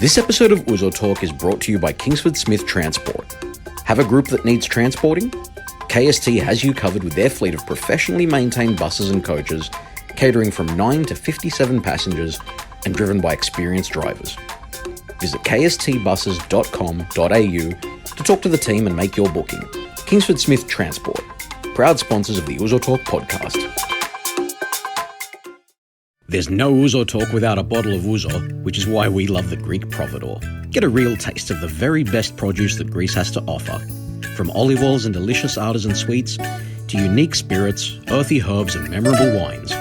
This episode of Ouzo Talk is brought to you by Kingsford Smith Transport. Have a group that needs transporting? KST has you covered with their fleet of professionally maintained buses and coaches, catering from 9 to 57 passengers and driven by experienced drivers. Visit kstbuses.com.au to talk to the team and make your booking. Kingsford Smith Transport, proud sponsors of the Ouzo Talk podcast. There's no Ouzo Talk without a bottle of Ouzo, which is why we love the Greek Providore. Get a real taste of the very best produce that Greece has to offer. From olive oils and delicious artisan sweets to unique spirits, earthy herbs and memorable wines.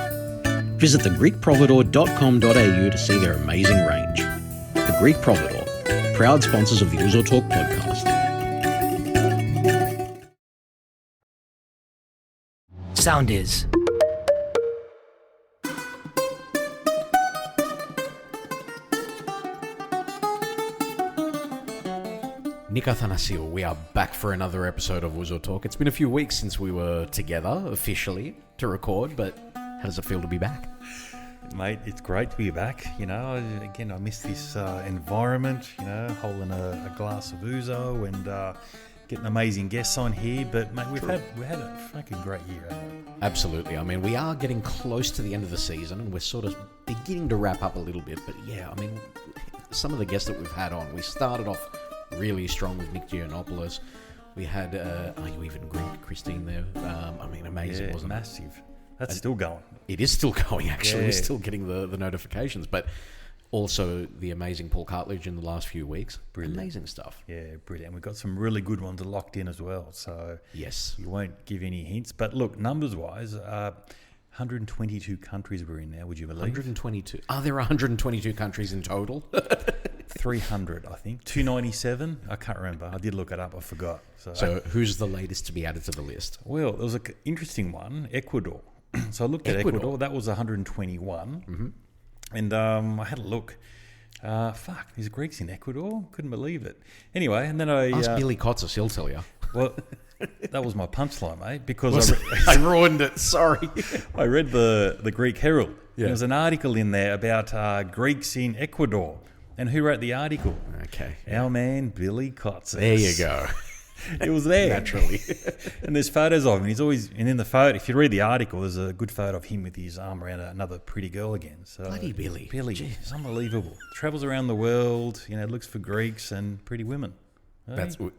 Visit thegreekprovidore.com.au to see their amazing range. The Greek Providore, proud sponsors of the Ouzo Talk podcast. Sound is. Nick Athanasiou, we are back for another episode of Ouzo Talk. It's been a few weeks since we were together officially to record, but how does it feel to be back? Mate, it's great to be back. You know, again, I miss this environment, you know, holding a glass of Ouzo and getting amazing guests on here. But, mate, we had a fucking great year, haven't we? Absolutely. I mean, we are getting close to the end of the season and we're sort of beginning to wrap up a little bit. But, yeah, I mean, some of the guests that we've had on, we started off really strong with Nick Giannopoulos. We had, are you even Greek, Christine there? I mean, amazing, wasn't massive. It? Massive. That's still going. It is still going, actually. Yeah. We're still getting the notifications. But also the amazing Paul Cartledge in the last few weeks. Brilliant. Amazing stuff. Yeah, brilliant. And we've got some really good ones locked in as well. So yes, you won't give any hints. But look, numbers-wise, 122 countries we're in now, would you believe? 122. Are there 122 countries in total? 300, I think. 297. I can't remember. I did look it up. I forgot. So who's the latest to be added to the list? Well, there was an interesting one, Ecuador. So I looked at Ecuador. That was 121. Mm-hmm. And I had a look. There's Greeks in Ecuador? Couldn't believe it. Anyway, and then I... Ask Billy Kotsis, he'll tell you. Well, that was my punchline, mate, because I ruined it. Sorry. I read the Greek Herald. Yeah. There was an article in there about Greeks in Ecuador. And who wrote the article? Okay. Our man, Billy Kotsis. There you go. It was there. Naturally. And there's photos of him. He's always... And in the photo, if you read the article, there's a good photo of him with his arm around another pretty girl again. So bloody Billy. It's unbelievable. Travels around the world, you know, looks for Greeks and pretty women.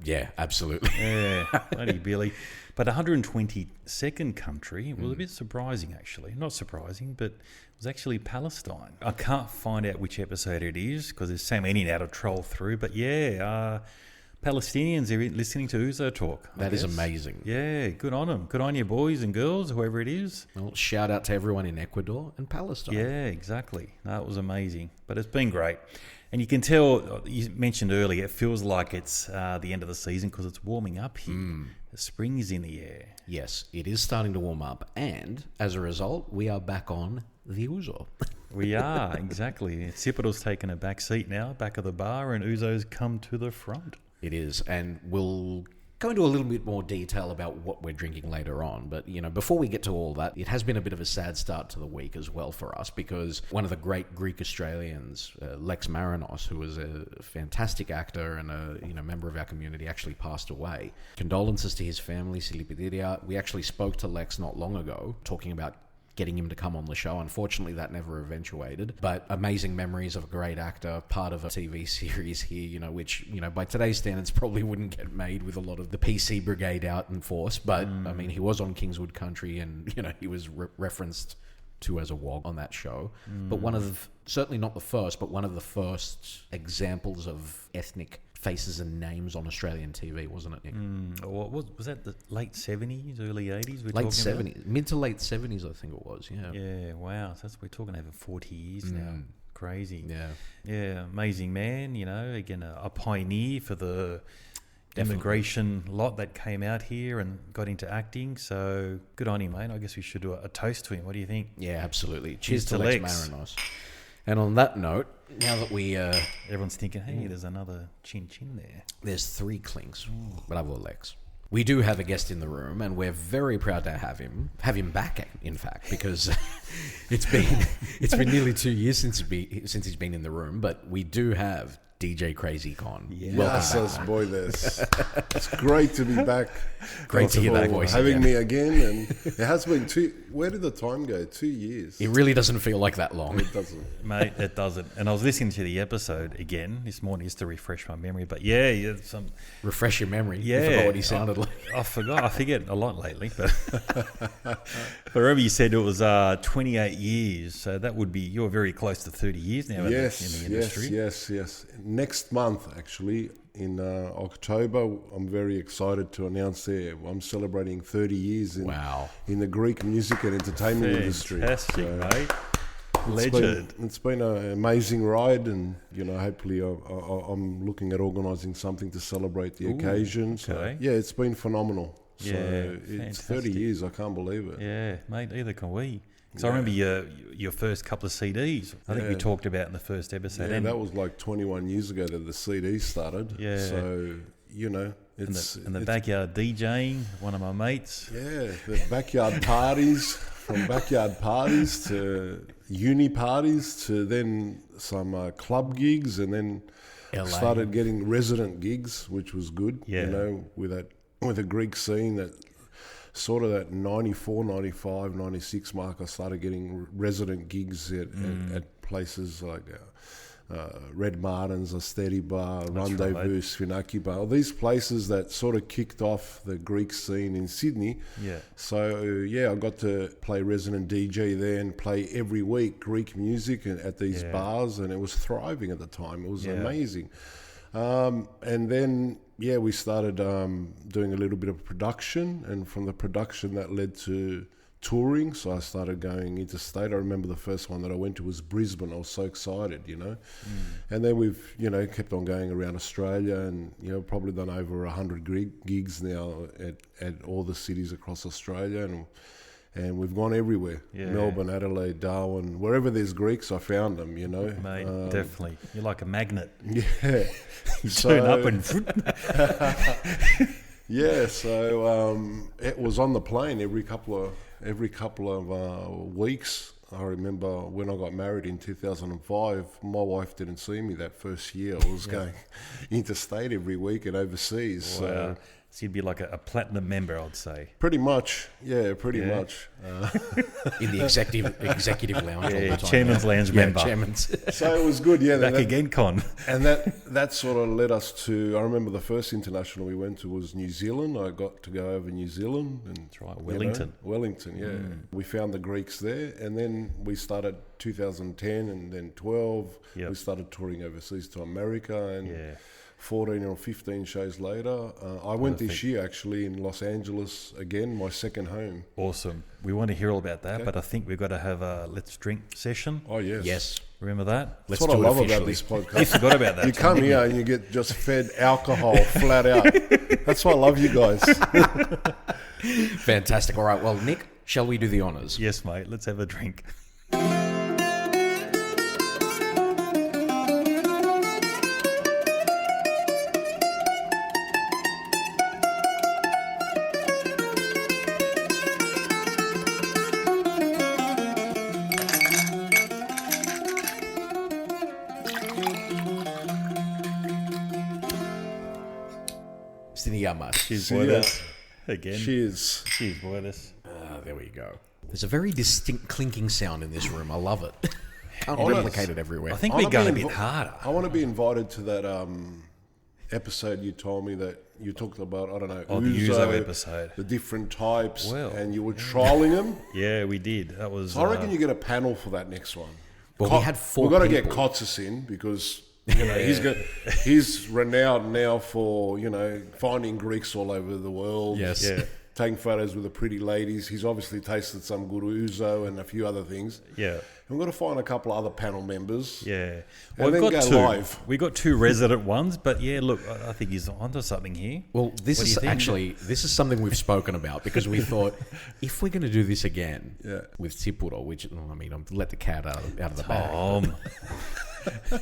Yeah, absolutely. Yeah, bloody Billy. But 122nd country was a bit surprising, actually. Not surprising, but it was actually Palestine. I can't find out which episode it is because there's so many now to troll through. But yeah, Palestinians are listening to Ouzo Talk. That is amazing. Yeah, good on them. Good on you, boys and girls, whoever it is. Well, shout out to everyone in Ecuador and Palestine. Yeah, exactly. No, it was amazing. But it's been great. And you can tell, you mentioned earlier, it feels like it's the end of the season because it's warming up here. The spring is in the air. Yes, it is starting to warm up. And as a result, we are back on the Ouzo. We are, exactly. Cipoto's taken a back seat now, back of the bar, and Ouzo's come to the front. It is. And we'll go into a little bit more detail about what we're drinking later on. But, you know, before we get to all that, it has been a bit of a sad start to the week as well for us because one of the great Greek Australians, Lex Marinos, who was a fantastic actor and a member of our community, actually passed away. Condolences to his family, Silipidiria. We actually spoke to Lex not long ago, talking about getting him to come on the show. Unfortunately, that never eventuated. But amazing memories of a great actor, part of a TV series here, you know, which, you know, by today's standards probably wouldn't get made with a lot of the PC brigade out in force. But, I mean, he was on Kingswood Country and, you know, he was referenced to as a WOG on that show. But certainly not the first, but one of the first examples of ethnic faces and names on Australian TV, wasn't it, Nick? Was that the late 70s, early 80s? Late 70s, mid to late 70s, I think it was. Yeah. Yeah. Wow. So we're talking over 40 years now. Crazy. Yeah. Yeah. Amazing man. You know, again, a pioneer for the immigration lot that came out here and got into acting. So good on him, mate. I guess we should do a toast to him. What do you think? Yeah, absolutely. Cheers to Lex Marinos. And on that note, now that we... everyone's thinking, hey, there's another chin-chin there. There's 3 clinks. Bravo, Lex. We do have a guest in the room, and we're very proud to have him back, in fact, because it's been nearly 2 years since he's been in the room. But we do have DJ Krazy Kon. Yes. Welcome Yes, back. boy, this. It's great to be back. Great to hear that for voice having again. me again, and it has been where did the time go? 2 years. It really doesn't feel like that long. It doesn't. Mate, it doesn't. And I was listening to the episode again this morning just to refresh my memory. But yeah, some Refresh your memory. You Yeah. forgot what he sounded like. I forgot. I forget a lot lately. But but remember you said it was 28 years. So that would be, you're very close to 30 years now in the industry. Yes. Next month, actually, in October, I'm very excited to announce there I'm celebrating 30 years Wow. in the Greek music and entertainment industry. Fantastic, So mate. Legend. it's been an amazing ride, and hopefully I'm looking at organising something to celebrate the occasion. So, okay. yeah, it's been phenomenal. Yeah, So it's 30 fantastic. years. I can't believe it. Yeah, mate, either can we. Because I remember your first couple of CDs. I think we Yeah. talked about in the first episode. Yeah, and, that was like 21 years ago that the CD started. Yeah. So and it's the it's- backyard DJing, one of my mates. Yeah, the backyard parties, from backyard parties to uni parties to then some club gigs, and then LA. started getting resident gigs, which was good. Yeah. With a Greek scene that sort of that 94, 95, 96 mark, I started getting resident gigs at places like Red Martin's, a Steady Bar, Rendezvous, Sfinaki Bar, all these places that sort of kicked off the Greek scene in Sydney. Yeah. So, I got to play resident DJ there and play every week Greek music at these bars, and it was thriving at the time. It was amazing. And then, we started doing a little bit of production, and from the production that led to touring. So I started going interstate. I remember the first one that I went to was Brisbane. I was so excited, And then we've, kept on going around Australia, and, probably done over 100 gigs now at all the cities across Australia, and we've gone everywhere. Yeah. Melbourne, Adelaide, Darwin, wherever there's Greeks, I found them, Mate, definitely. You're like a magnet. Yeah. You turn up and... Yeah, so it was on the plane every couple of weeks. I remember when I got married in 2005, my wife didn't see me that first year. I was going interstate every week and overseas. Wow. So you'd be like a platinum member, I'd say. Pretty much, much. In the executive lounge all the time. Chairman's Lounge member. Chairman's. So it was good, Back again, Con. And that sort of led us to, I remember the first international we went to was New Zealand. I got to go over New Zealand. And, That's right, Wellington. Wellington, yeah. We found the Greeks there, and then we started 2010 and then 12. Yep. We started touring overseas to America, and 14 or 15 shows later. I went this year actually in Los Angeles again, my second home. Awesome. We want to hear all about that, but I think we've got to have a Let's Drink session. Oh, yes. Yes. Remember that? That's what I love about this You podcast. forgot about that. You come here and you get just fed alcohol flat out. That's why I love you guys. Fantastic. All right. Well, Nick, shall we do the honours? Yes, mate. Let's have a drink. Siniyamas. Cheers, See boys. Again. Cheers. Cheers, boys. There we go. There's a very distinct clinking sound in this room. I love it. Can't Honest. replicate it everywhere. I think I we're going a wanna be bit harder. I want to be invited to that episode you told me that you talked about, I don't know, Oh, the Ouzo episode. the different types, Well, and you were trialing them. Yeah, we did. That was... So I reckon you get a panel for that next one. Well, we had 4 We've got to get people. Kotsis in because he's renowned now for finding Greeks all over the world. Yes. Yeah. Taking photos with the pretty ladies. He's obviously tasted some good ouzo and a few other things. Yeah. And we've got to find a couple of other panel members. Yeah. And then we've got go two. live. We got 2 resident ones, but yeah, look, I think he's onto something here. Well, this What do is you think? actually something we've spoken about because we thought if we're going to do this again with Tipuro, which I mean, I've let the cat out of the bag. Tom.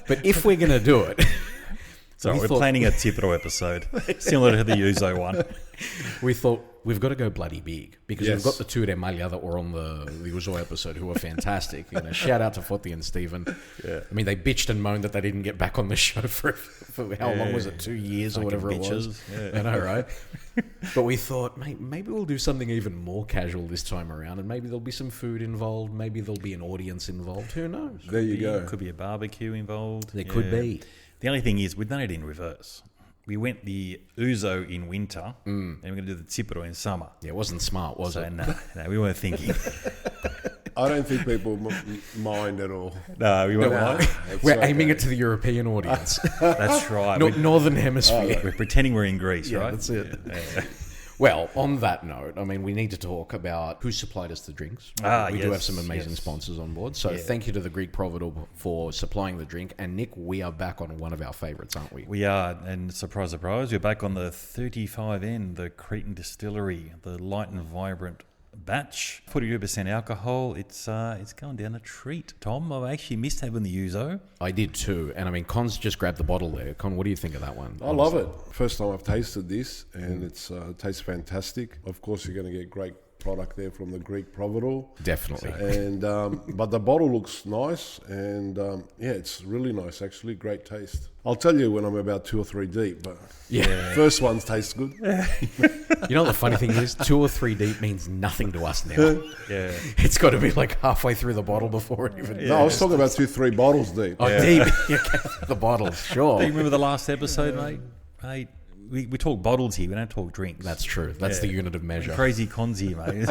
But if we're going to do it, So we're planning a Tipro episode, similar to the Ouzo one. We thought we've got to go bloody big because Yes. we've got the two de Malha that were on the Ouzo episode who are fantastic. Shout out to Foti and Stephen. Yeah. I mean, they bitched and moaned that they didn't get back on the show for how long was it? 2 years or whatever it was. bitches. I know, right? But we thought, mate, maybe we'll do something even more casual this time around, and maybe there'll be some food involved. Maybe there'll be an audience involved. Who knows? There you go. Could be a barbecue involved. There could be. The only thing is, we've done it in reverse. We went the Ouzo in winter, and we're going to do the Tipro in summer. Yeah, it wasn't smart, was So it? no, we weren't thinking. I don't think people mind at all. No, we weren't. No, like, we're aiming it to the European audience, That's right. Northern Hemisphere. We're pretending we're in Greece, Yeah, right? that's it. Yeah. Well, on that note, I mean, we need to talk about who supplied us the drinks. We do yes, have some amazing yes. sponsors on board. So thank you to the Greek Providore for supplying the drink. And Nick, we are back on one of our favourites, aren't we? We are, and surprise, surprise, we're back on the 35N, the Cretan Distillery, the light and vibrant batch, 42% alcohol. It's going down a treat. Tom, I actually missed having the Ouzo. I did too. And I mean, Con's just grabbed the bottle there. Con, what do you think of that one? I love it. First time I've tasted this, and it tastes fantastic. Of course, you're going to get great product there from the Greek Providore. Definitely. And but the bottle looks nice, and yeah, it's really nice actually. Great taste. I'll tell you when I'm about 2 or 3 deep, but Yeah. first ones taste good. You know what the funny thing is? 2 or 3 deep means nothing to us now. Yeah. It's got to be like halfway through the bottle before it even... No, I was talking about 2, 3 bottles deep. Oh, deep. Okay. The bottle, sure. Do you remember the last episode, mate? Mate, we talk bottles here. We don't talk drinks. That's true. That's the unit of measure. Crazy cons here, mate.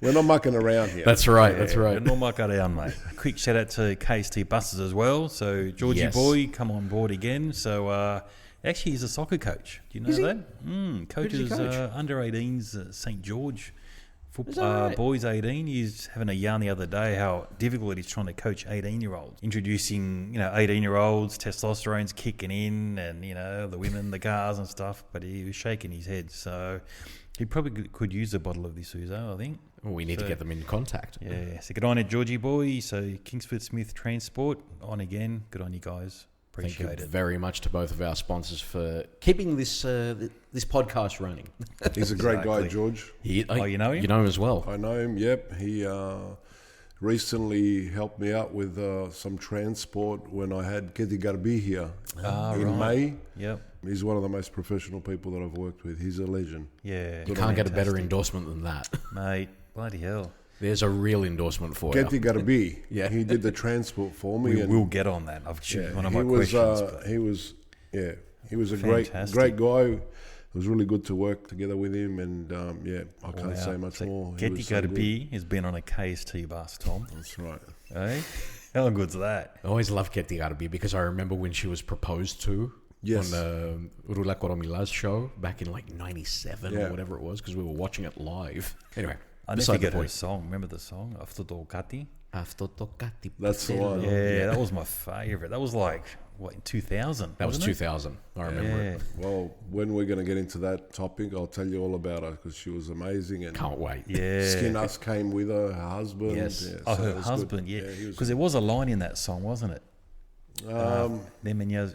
We're not mucking around here. That's right. That's We're right. not mucking down, mate. A quick shout out to KST Buses as well. So Georgie Yes. boy, come on board again. So actually, he's a soccer coach. Do you know that? Coaches coach? under 18s at St George. that right? Boys 18. He's having a yarn the other day how difficult it is trying to coach 18-year-olds. Introducing 18-year-olds, testosterone's kicking in, and the women, the cars and stuff. But he was shaking his head. So he probably could use a bottle of this Ouzo, I think. Well, we need to get them in contact. Yeah, so good on it, Georgie boy. So Kingsford Smith Transport, on again. Good on you guys. Thank Appreciate you it. very much to both of our sponsors for keeping this this podcast running. He's a great guy, Exactly. George. You know him? You know him as well. I know him, yep. He recently helped me out with some transport when I had Keti Garbi here in May. Yep. He's one of the most professional people that I've worked with. He's a legend. Yeah. You can't get a better endorsement than that. Mate, bloody hell. There's a real endorsement for you. Keti Garbi, Yeah. he did the transport for me. We and will get on that. I've chosen one of my he was, questions. But he was a great Fantastic. guy. It was really good to work together with him, and I can't say much more. He Getty was so good. Garbi has been on a KST bus, Tom. That's right. Eh? How good's that? I always loved Keti Garbi because I remember when she was proposed to Yes. on Rula Koromila's show back in like 97 Yeah. or whatever it was because we were watching it live. Anyway, I never beside the forget her point. song. Remember the song? After Kati? That's the one. Yeah, that was my favourite. That was like, what, in 2000? That was wasn't it? 2000. I remember it. Yeah. Well, when we're going to get into that topic, I'll tell you all about her because she was amazing. And Can't wait. Yeah. Skin Us came with her husband. Yes. Yeah, Oh, so it her was husband, good. yeah. he was Because there was a line in that song, wasn't it? good.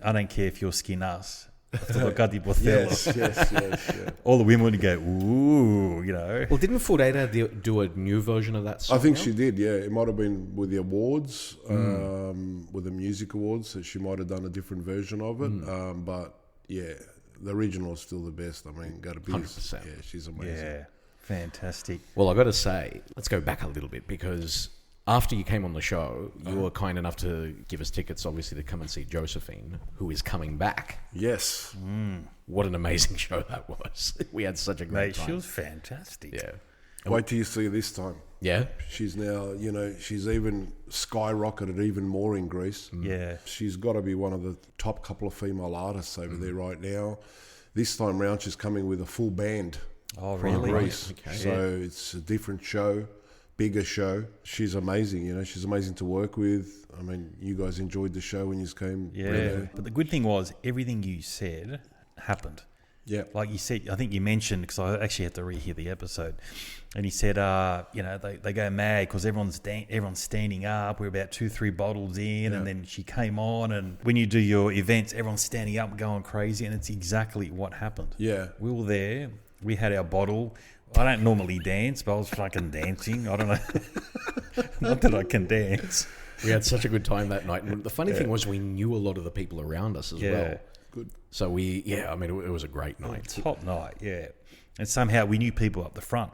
I don't care if you're skin us. yes, yeah. All the women would go, ooh, Well, didn't Fureira do a new version of that song? I think now? she did, yeah. It might have been with the awards, with the music awards, so she might have done a different version of it. But yeah, the original is still the best. I mean, gotta be. 100%. Yeah, she's amazing. Yeah, fantastic. Well, I got to say, let's go back a little bit because after you came on the show, you were kind enough to give us tickets, obviously, to come and see Josephine, who is coming back. Yes. What an amazing show that was. We had such a great Mate, time. she was fantastic. Yeah. Wait till you see her this time. Yeah? She's now, she's even skyrocketed even more in Greece. Yeah. She's got to be one of the top couple of female artists over there right now. This time round, she's coming with a full band Oh, from really? Greece. Okay. So it's a different show, bigger show. She's amazing, she's amazing to work with. I mean, you guys enjoyed the show when you came. Yeah. But the good thing was, everything you said happened. Yeah. Like you said, I think you mentioned, because I actually had to rehear the episode, and he said, they go mad because everyone's standing up. We're about 2-3 bottles in, and then she came on, and when you do your events, everyone's standing up and going crazy, and it's exactly what happened. Yeah. We were there. We had our bottle. I don't normally dance, but I was fucking dancing. I don't know. Not that I can dance. We had such a good time that night. And the funny thing was we knew a lot of the people around us as well. Good. So it was a great night. Top night, yeah. And somehow we knew people up the front.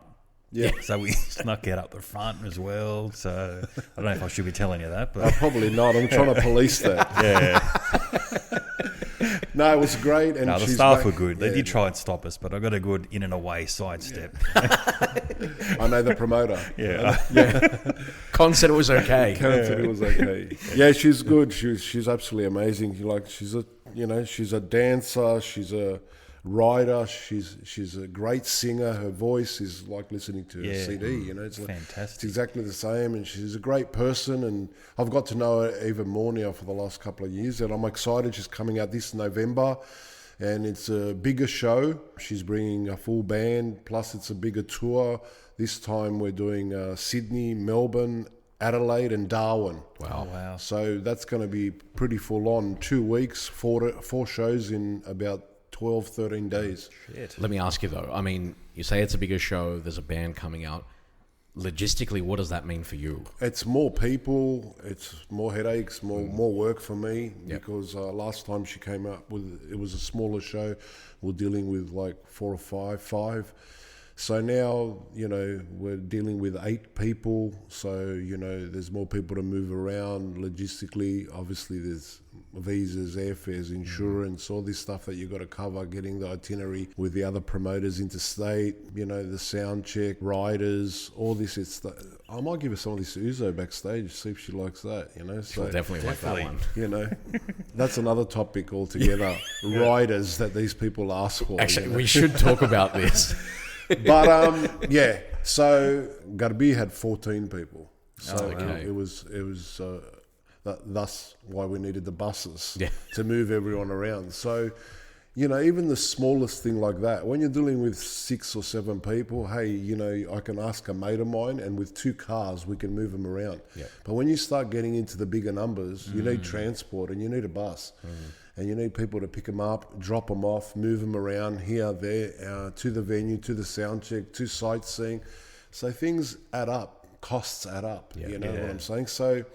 Yeah. So we snuck out up the front as well. So I don't know if I should be telling you that, but Probably not. I'm trying to police that. yeah. No, it was great. And No, the she's staff back- were good. They yeah. did try and stop us, but I got a good in and away sidestep. I know the promoter. Yeah. Con said it was okay. Karen said it was okay. Yeah, she's good. She's absolutely amazing. Like she's a dancer. She's a writer. She's a great singer. Her voice is like listening to a CD. You know, it's Fantastic. It's exactly the same. And she's a great person. And I've got to know her even more now for the last couple of years. And I'm excited. She's coming out this November. And it's a bigger show. She's bringing a full band, plus it's a bigger tour. This time we're doing Sydney, Melbourne, Adelaide and Darwin. Wow. So that's going to be pretty full on. 2 weeks, four shows in about 12, 13 days. Let me ask you though. I mean, you say it's a bigger show. There's a band coming out. Logistically, what does that mean for you? It's more people, it's more headaches, more work for me because last time she came up with, it was a smaller show. We're dealing with like 4 or 5. So now, we're dealing with 8 people. So, there's more people to move around logistically. Obviously, there's visas, airfares, insurance, all this stuff that you got to cover, getting the itinerary with the other promoters interstate, the sound check, riders, all this. I might give her some of this Ouzo backstage, see if she likes that, So She'll definitely like that one. That's another topic altogether. Riders that these people ask for. Actually, we should talk about this. But so Garbi had 14 people. So okay. it was thus why we needed the buses Yeah. to move everyone around. So, even the smallest thing like that, when you're dealing with 6 or 7 people, hey, I can ask a mate of mine and with 2 cars, we can move them around. Yeah. But when you start getting into the bigger numbers, you need transport and you need a bus. And you need people to pick them up, drop them off, move them around here, there, to the venue, to the sound check, to sightseeing. So things add up, costs add up. You know what I'm saying? So,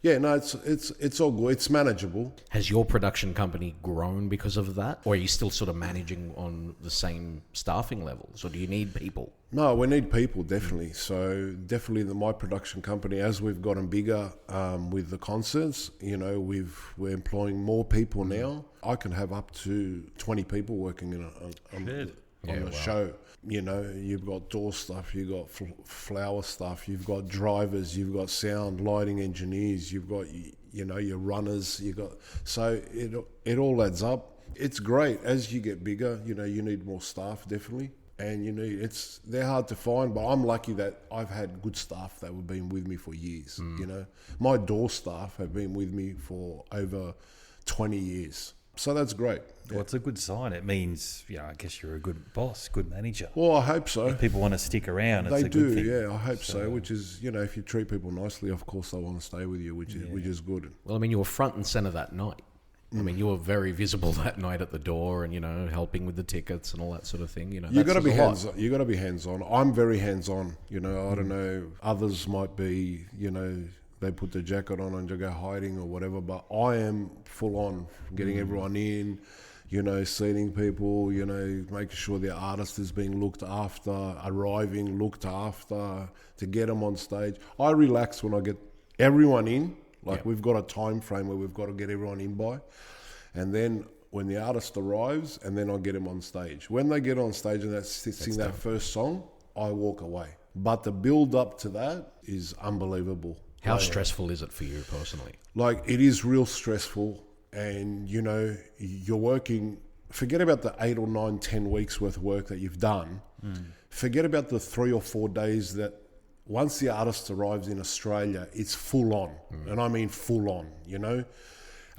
it's all good. It's manageable. Has your production company grown because of that? Or are you still sort of managing on the same staffing levels? Or do you need people? No, we need people, definitely. So definitely my production company, as we've gotten bigger with the concerts, we're employing more people now. I can have up to 20 people working on the show. You've got door stuff, you've got flower stuff, you've got drivers, you've got sound, lighting engineers, you've got, your runners, so it all adds up. It's great. As you get bigger, you need more staff, definitely. And they're hard to find, but I'm lucky that I've had good staff that have been with me for years. My door staff have been with me for over 20 years. So that's great. Well, it's a good sign. It means, I guess you're a good boss, good manager. Well, I hope so. If people want to stick around, it's They a good thing. yeah, I hope so. Which is, if you treat people nicely, of course they'll want to stay with you, which is good. Well, I mean, you were front and center that night. I mean, you were very visible that night at the door and, helping with the tickets and all that sort of thing. You got to be hands-on. You got to be hands-on. I'm very hands-on. I don't know. Others might be, they put the jacket on and they go hiding or whatever, but I am full on getting everyone in, seating people, making sure the artist is being looked after, arriving, looked after, to get them on stage. I relax when I get everyone in. We've got a time frame where we've got to get everyone in by. And then when the artist arrives, and then I get them on stage. When they get on stage and they sing that first song, I walk away. But the build up to that is unbelievable. How stressful is it for you personally? It is real stressful. And, you're working, forget about the 8 or 9, 10 weeks worth of work that you've done. Forget about the 3 or 4 days that once the artist arrives in Australia, it's full on. And I mean full on,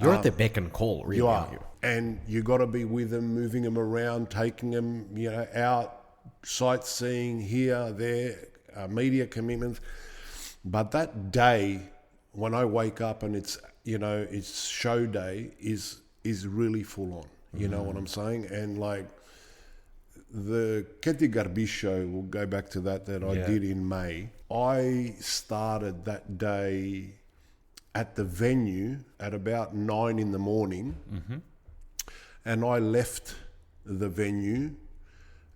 You're at their beck and call, really, You aren't are, you? and you got to be with them, moving them around, taking them, out sightseeing here, there, media commitments. But that day when I wake up and it's show day is really full on. You know what I'm saying? And like the KST Buses show, we'll go back to that I did in May. I started that day at the venue at about 9 in the morning, and I left the venue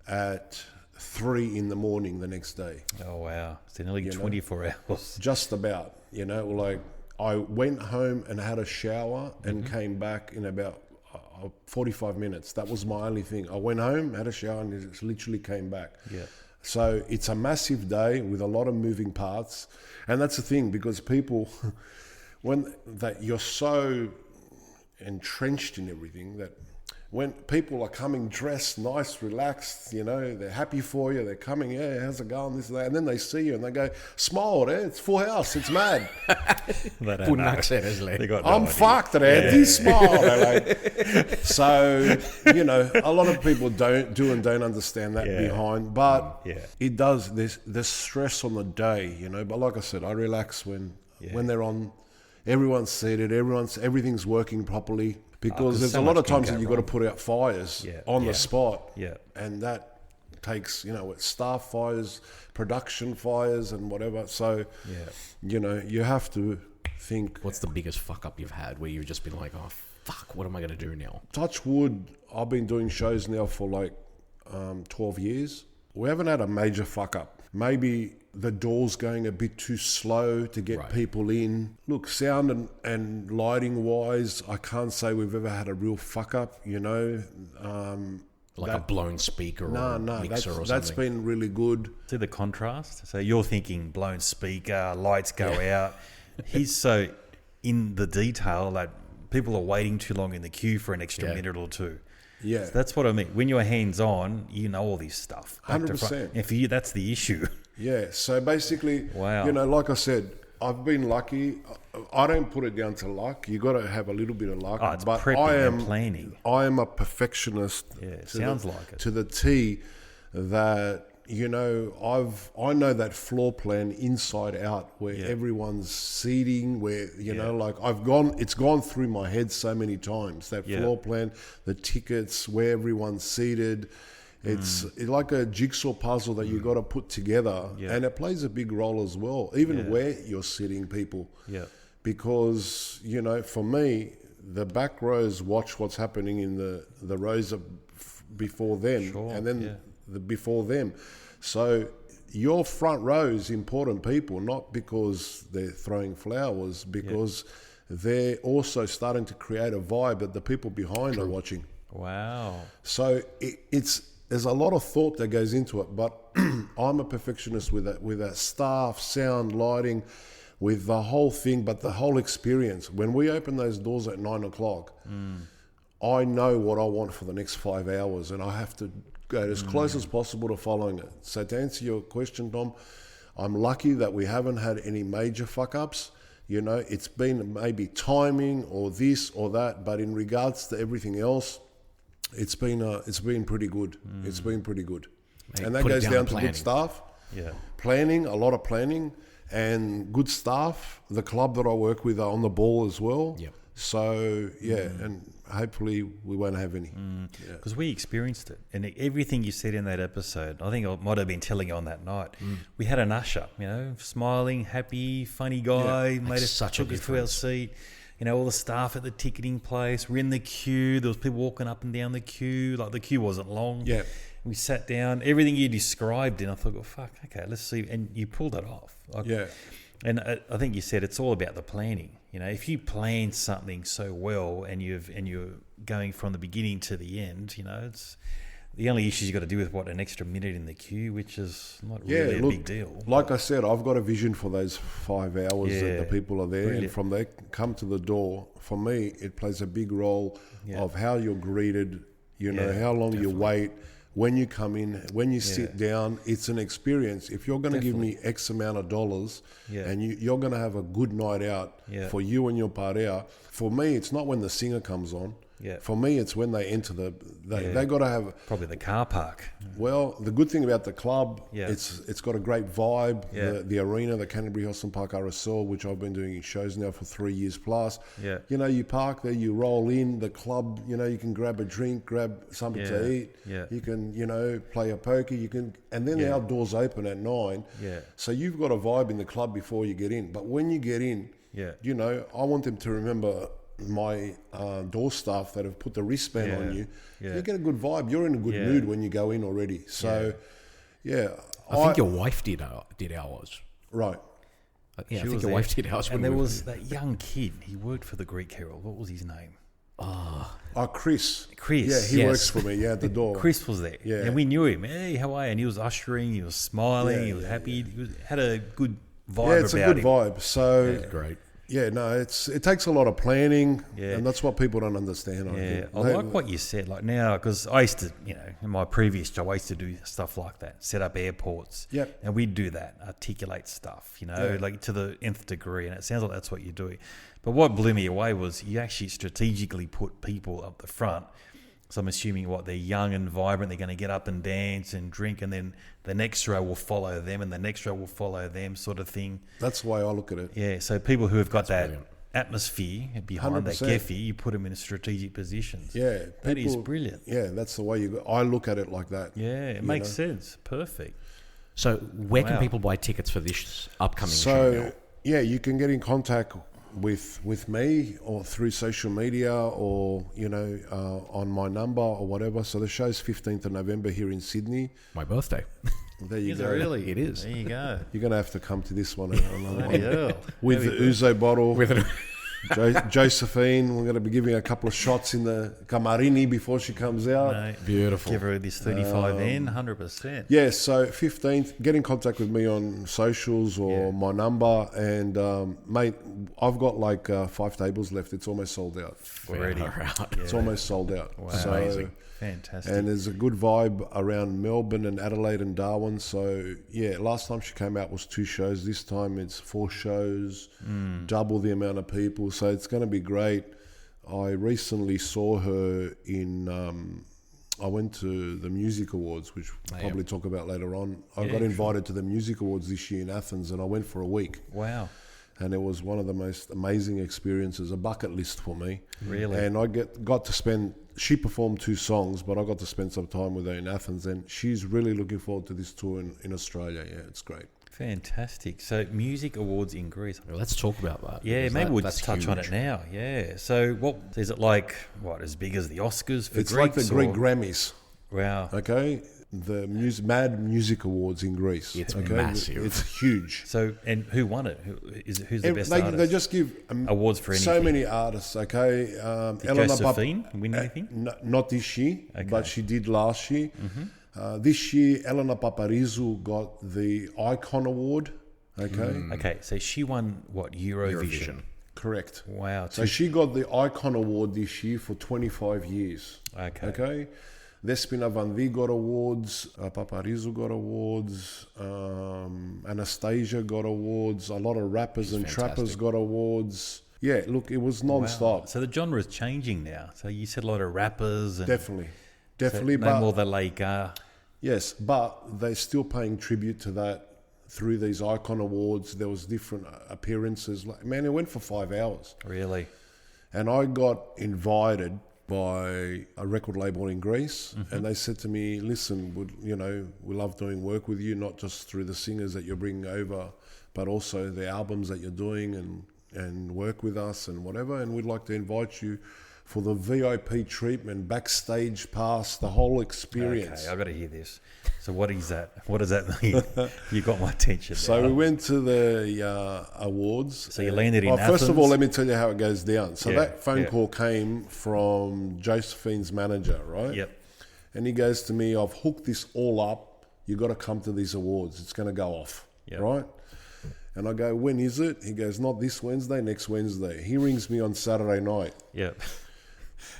at 3 in the morning the next day. Oh, wow. So nearly 24 hours. Just about, like I went home and had a shower and came back in about 45 minutes. That was my only thing. I went home, had a shower, and just literally came back. Yeah. So it's a massive day with a lot of moving parts. And that's the thing, because people, you're so entrenched in everything that when people are coming dressed nice, relaxed, they're happy for you, they're coming, yeah, how's it going, this and that, and then they see you and they go, smile, it's full house, it's mad. Put an accent, isn't it? I'm fucked, this smile. So, a lot of people don't understand that behind, but it does, there's stress on the day, but like I said, I relax when they're on, everyone's seated, everything's working properly. Because there's so a lot of much can times go that you've got to wrong. put out fires on the spot. Yeah. And that takes, it's staff fires, production fires and whatever. So, you have to think. What's the biggest fuck up you've had where you've just been like, oh, fuck, what am I going to do now? Touch wood, I've been doing shows now for like 12 years. We haven't had a major fuck up. Maybe the door's going a bit too slow to get people in. Look, sound and lighting wise, I can't say we've ever had a real fuck up, Like a blown speaker or a mixer or something. That's been really good. See the contrast? So you're thinking blown speaker, lights go out. He's so in the detail that people are waiting too long in the queue for an extra minute or two. Yeah. So that's what I mean. When you're hands-on, you know all this stuff. 100%. And for you, that's the issue. Yeah, so basically, Wow. Like I said, I've been lucky. I don't put it down to luck. You got to have a little bit of luck. Oh, it's but prepping and planning. I am a perfectionist. Yeah, sounds like it. To the T. That I know that floor plan inside out, where everyone's seating, where like it's gone through my head so many times. That floor plan, the tickets, where everyone's seated. It's like a jigsaw puzzle that you got to put together, and it plays a big role as well, even where you're sitting people. Yeah. Because, for me, the back rows watch what's happening in the rows before them, and then the before them. So your front row is important people, not because they're throwing flowers, because they're also starting to create a vibe that the people behind are watching. Wow. So there's a lot of thought that goes into it, but I'm a perfectionist with that staff, sound, lighting, with the whole thing, but the whole experience. When we open those doors at 9 o'clock, I know what I want for the next 5 hours, and I have to go as close as possible to following it. So to answer your question, Tom, I'm lucky that we haven't had any major fuck-ups. It's been maybe timing or this or that, but in regards to everything else, it's been pretty good. It's been pretty good. Hey, and that goes down to planning. good staff. Yeah. Planning, a lot of planning, and good staff. The club that I work with are on the ball as well. Yep. So, and hopefully we won't have any. Because we experienced it. And everything you said in that episode, I think I might have been telling you on that night. We had an usher, smiling, happy, funny guy, made us such a took us to our difference. seat. All the staff at the ticketing place. We're in the queue. There was people walking up and down the queue. Like the queue wasn't long. Yeah. We sat down. Everything you described, and I thought, well, fuck, okay, let's see. And you pulled it off. And I think you said it's all about the planning. If you plan something so well, and you're going from the beginning to the end, it's the only issues you got to do with an extra minute in the queue, which is not really a big deal. Like I said, I've got a vision for those 5 hours that the people are there, Brilliant. and from they come to the door. For me, it plays a big role of how you're greeted. How long you wait, when you come in, when you sit down, it's an experience. If you're going to give me X amount of dollars and you're going to have a good night out for you and your pareja, for me, it's not when the singer comes on. Yeah. For me, it's when they enter they got to have... Probably the car park. Well, the good thing about the club, Yeah. it's got a great vibe. Yeah. The arena, the Canterbury Hoston Park RSL, which I've been doing shows now for 3 years plus. Yeah. You know, you park there, you roll in, the club, you know, you can grab a drink, grab something to eat. Yeah. You can, you know, play a poker, and then the outdoors open at 9. Yeah. So you've got a vibe in the club before you get in. But when you get in, you know, I want them to remember my door staff that have put the wristband on you. You get a good vibe. You're in a good mood when you go in already. So, I think your wife did ours. Right. Yeah, I think your wife did ours. And there was that young kid. He worked for the Greek Herald. What was his name? Chris. Chris. Yeah, he works for me, at the door. Chris was there. Yeah. And we knew him. Hey, how are you? And he was ushering. He was smiling. He was happy. He had a good vibe about him. Yeah, it's a good vibe. So, great. Yeah, no, it takes a lot of planning, and that's what people don't understand. I think. I like what you said. Like now, because I used to, you know, in my previous job, I used to do stuff like that, set up airports. Yep. And we'd do that, articulate stuff, you know, like to the nth degree. And it sounds like that's what you're doing. But what blew me away was you actually strategically put people up the front. So I'm assuming they're young and vibrant. They're going to get up and dance and drink, and then the next row will follow them, and the next row will follow them, sort of thing. That's the way I look at it. Yeah. So people who have got that atmosphere behind 100%. that geffy, you put them in strategic positions. Yeah, that is brilliant. Yeah, that's the way I look at it like that. Yeah, it makes sense. Perfect. So where can people buy tickets for this upcoming show now? Yeah, you can get in contact with me or through social media or, you know, on my number or whatever. So the show's 15th of November here in Sydney. My birthday. There you go. Really? It is. There you go. You're going to have to come to this one. Yeah. With the Ouzo bottle. Josephine, we're going to be giving a couple of shots in the Camarini before she comes out. No, beautiful. Give her this 35N, 100%. Yeah, so 15th, get in contact with me on socials or my number. And, mate, I've got like 5 tables left. It's almost sold out. Already. It's almost sold out. Wow. So, amazing. Fantastic. And there's a good vibe around Melbourne and Adelaide and Darwin. So, yeah, last time she came out was 2 shows. This time it's 4 shows, double the amount of people. So it's going to be great. I recently saw her in... I went to the Music Awards, which we'll probably talk about later on. I got invited to the Music Awards this year in Athens, and I went for a week. Wow. And it was one of the most amazing experiences, a bucket list for me. Really? And I got to spend... She performed 2 songs, but I got to spend some time with her in Athens, and she's really looking forward to this tour in Australia. Yeah, it's great. Fantastic. So, Music Awards in Greece. Well, let's talk about that. Yeah, maybe we'll just touch on it now. Yeah. So, what is it like? What, as big as the Oscars for Greeks? It's like the Greek Grammys. Wow. Okay, the Mad Music Awards in Greece. It's massive. It's huge. So, and who won it? Who's the best artist? They just give awards for anything. So many artists. Okay, Did Josephine win anything? Not this year, but she did last year. This year, Elena Paparizou got the Icon Award. Okay. Okay, so she won what? Eurovision. Correct. Wow. So she got the Icon Award this year for 25 years. Okay. Despina Van Dijk got awards, Paparizou got awards, Anastasia got awards, a lot of rappers and trappers got awards. Yeah, look, it was non-stop. Wow. So the genre is changing now. So you said a lot of rappers. And Definitely. So no more the like... yes, but they're still paying tribute to that through these Icon Awards. There was different appearances. Like, man, it went for 5 hours. Really? And I got invited by a record label in Greece, and they said to me, listen, we love doing work with you, not just through the singers that you're bringing over, but also the albums that you're doing and work with us and whatever, and we'd like to invite you for the VIP treatment, backstage pass, the whole experience. Okay, I've got to hear this. So what is that? What does that mean? You got my attention. So we went to the awards. So you landed in Athens. First of all, let me tell you how it goes down. So that phone call came from Josephine's manager, right? Yep. And he goes to me, I've hooked this all up. You got to come to these awards. It's going to go off, right? And I go, when is it? He goes, not this Wednesday, next Wednesday. He rings me on Saturday night. Yep.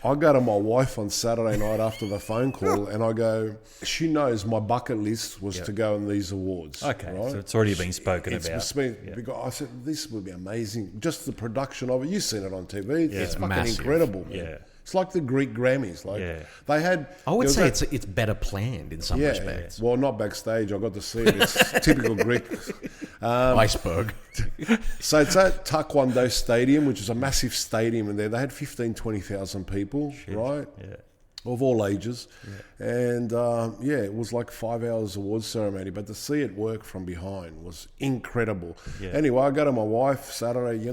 I go to my wife on Saturday night after the phone call, and I go, she knows my bucket list was to go on these awards. Okay, right? so it's already been spoken about. Because I said, this would be amazing. Just the production of it. You've seen it on TV. It's fucking massive. incredible. Man. Yeah. It's like the Greek Grammys. They had... I would there say was it's better planned in some respects. Well, not backstage. I got to see it. It's typical Greek. Iceberg. So it's at Taekwondo Stadium, which is a massive stadium, and they had 15,000, 20,000 people, right? Yeah. Of all ages. Yeah. And it was like 5 hours awards ceremony, but to see it work from behind was incredible. Yeah. Anyway, I go to my wife Saturday,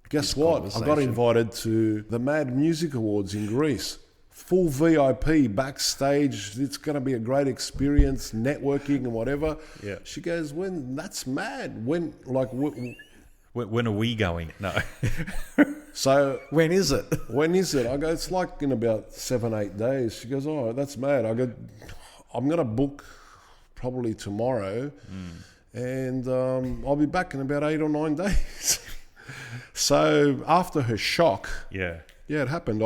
guess what? I got invited to the Mad Music Awards in Greece. Full VIP backstage. It's going to be a great experience, networking and whatever. Yeah. She goes, that's mad. When are we going? No. So when is it? When is it? I go, it's like in about 7-8 days. She goes, oh, that's mad. I go, I'm going to book probably tomorrow, and I'll be back in about 8 or 9 days. So after her shock, it happened.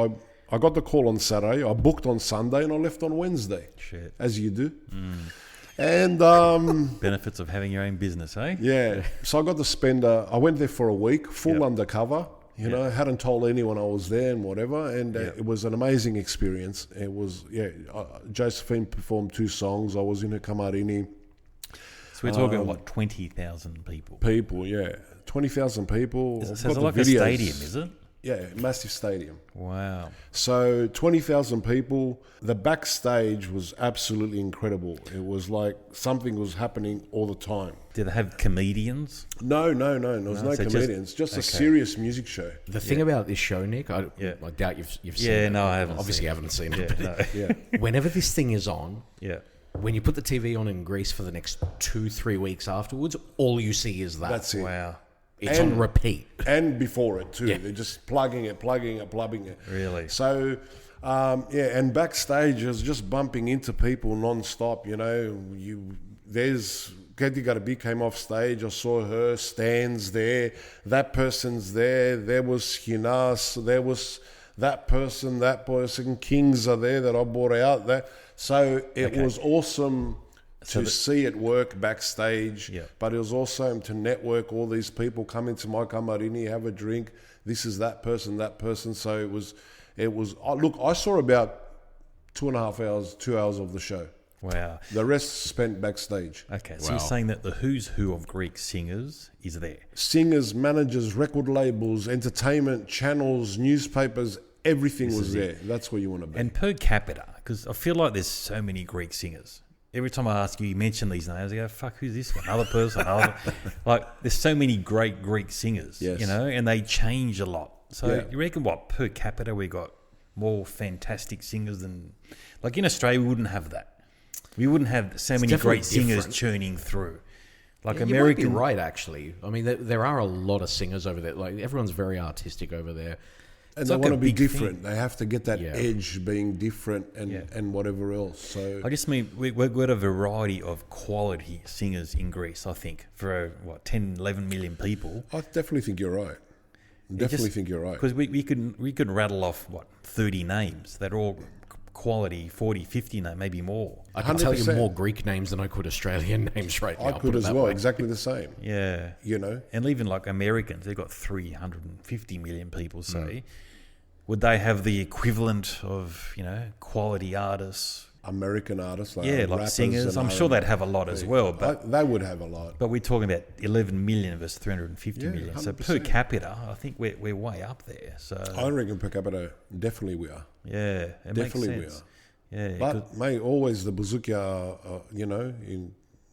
I got the call on Saturday. I booked on Sunday, and I left on Wednesday. Shit. As you do. And benefits of having your own business, eh? Yeah. So I got to spend. I went there for a week, full undercover. Hadn't told anyone I was there and whatever. And it was an amazing experience. It was Josephine performed 2 songs. I was in her Camarini. So we're talking 20,000 people. 20,000 people. It's like a stadium, is it? Yeah, massive stadium. Wow. So 20,000 people. The backstage was absolutely incredible. It was like something was happening all the time. Did they have comedians? No. There was no comedians. Just a serious music show. The thing about this show, Nick, I doubt you've seen it. Yeah, no, I haven't. Obviously, you haven't seen it. Whenever this thing is on, when you put the TV on in Greece for the next 2-3 weeks afterwards, all you see is that. That's it. Wow. It's on repeat. And before it too. Yeah. They're just plugging it. Really? So, and backstage is just bumping into people non-stop, there's Katie Garbi came off stage. I saw her, Stan's there. That person's there. There was Hinas. There was that person. Kings are there that I brought out. So it was awesome to see it work backstage, but it was also to network all these people, come into my Camarini, have a drink. This is that person. So it was. Look, I saw about 2.5 hours, 2 hours of the show. Wow. The rest spent backstage. Okay, so you're saying that the who's who of Greek singers is there? Singers, managers, record labels, entertainment channels, newspapers, everything was there. That's where you want to be. And per capita, because I feel like there's so many Greek singers. Every time I ask you, you mention these names, I go, fuck, who's this one? Another person, like, there's so many great Greek singers, and they change a lot. So you reckon per capita we got more fantastic singers than... Like in Australia, we wouldn't have that. We wouldn't have so many great singers churning through. Like American... You might be right, actually. I mean, there are a lot of singers over there. Like, everyone's very artistic over there. And they want to be different. They have to get that edge being different and whatever else. So I just mean we've got a variety of quality singers in Greece, I think, for 10, 11 million people. I definitely think you're right. Think you're right. Because we could rattle off 30 names that are all quality, 40, 50 names, maybe more. I can tell you more Greek names than I could Australian names right now. I could as well, exactly the same. Yeah. And even like Americans, they've got 350 million people, say. Would they have the equivalent of, quality artists? American artists, like like singers. I'm sure they'd have a lot as well. But they would have a lot. But we're talking about 11 million versus 350 million. 100%. So per capita, I think we're way up there. So I reckon per capita, definitely we are. Yeah, definitely we are. Yeah, but mate, always the bouzouki are,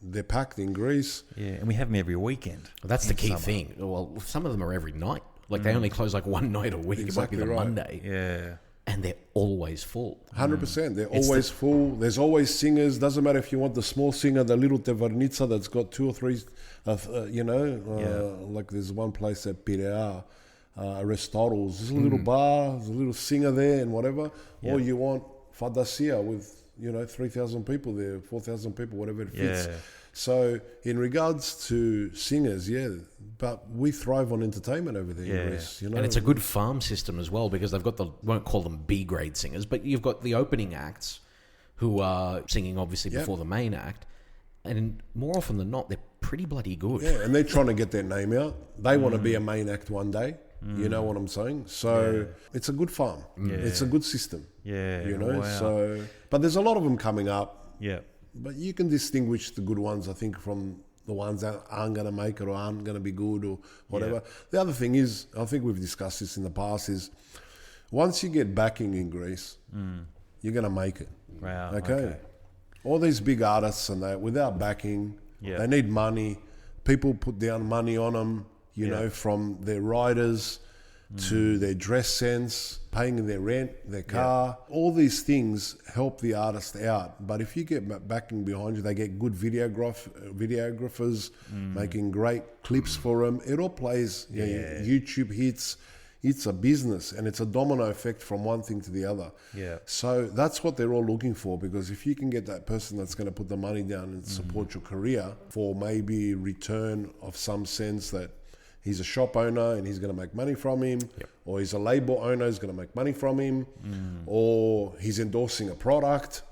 they're packed in Greece. Yeah, and we have them every weekend. Well, that's the key thing. Well, some of them are every night. Like they only close like one night a week. Exactly, it might be the Monday. Yeah. And they're always full. 100%. They're always full. There's always singers. Doesn't matter if you want the small singer, the little tavernitsa that's got 2 or 3, like there's one place at Piraeus, Aristotle. There's a little bar, there's a little singer there and whatever. Or you want Fantasia with 3,000 people there, 4,000 people, whatever it fits. Yeah. So in regards to singers, but we thrive on entertainment over there in Greece. And it's a good farm system as well, because they've got won't call them B-grade singers, but you've got the opening acts who are singing obviously before the main act. And more often than not, they're pretty bloody good. Yeah, and they're trying to get their name out. They want to be a main act one day. You know what I'm saying? So it's a good farm. Yeah. It's a good system. Yeah. Wow. So, but there's a lot of them coming up. Yeah. But you can distinguish the good ones, I think, from the ones that aren't going to make it or aren't going to be good or whatever. Yeah. The other thing is, I think we've discussed this in the past, is once you get backing in Greece, you're going to make it. Wow. Okay. All these big artists and that, without backing, they need money. People put down money on them, from their riders to their dress sense, paying their rent, their car. All these things help the artist out. But if you get backing behind you, they get good videographers making great clips for them. It all plays YouTube hits. It's a business, and it's a domino effect from one thing to the other. Yeah. So that's what they're all looking for, because if you can get that person that's going to put the money down and support your career for maybe return of some sense, that he's a shop owner and he's going to make money from him, or he's a label owner who's going to make money from him, or he's endorsing a product.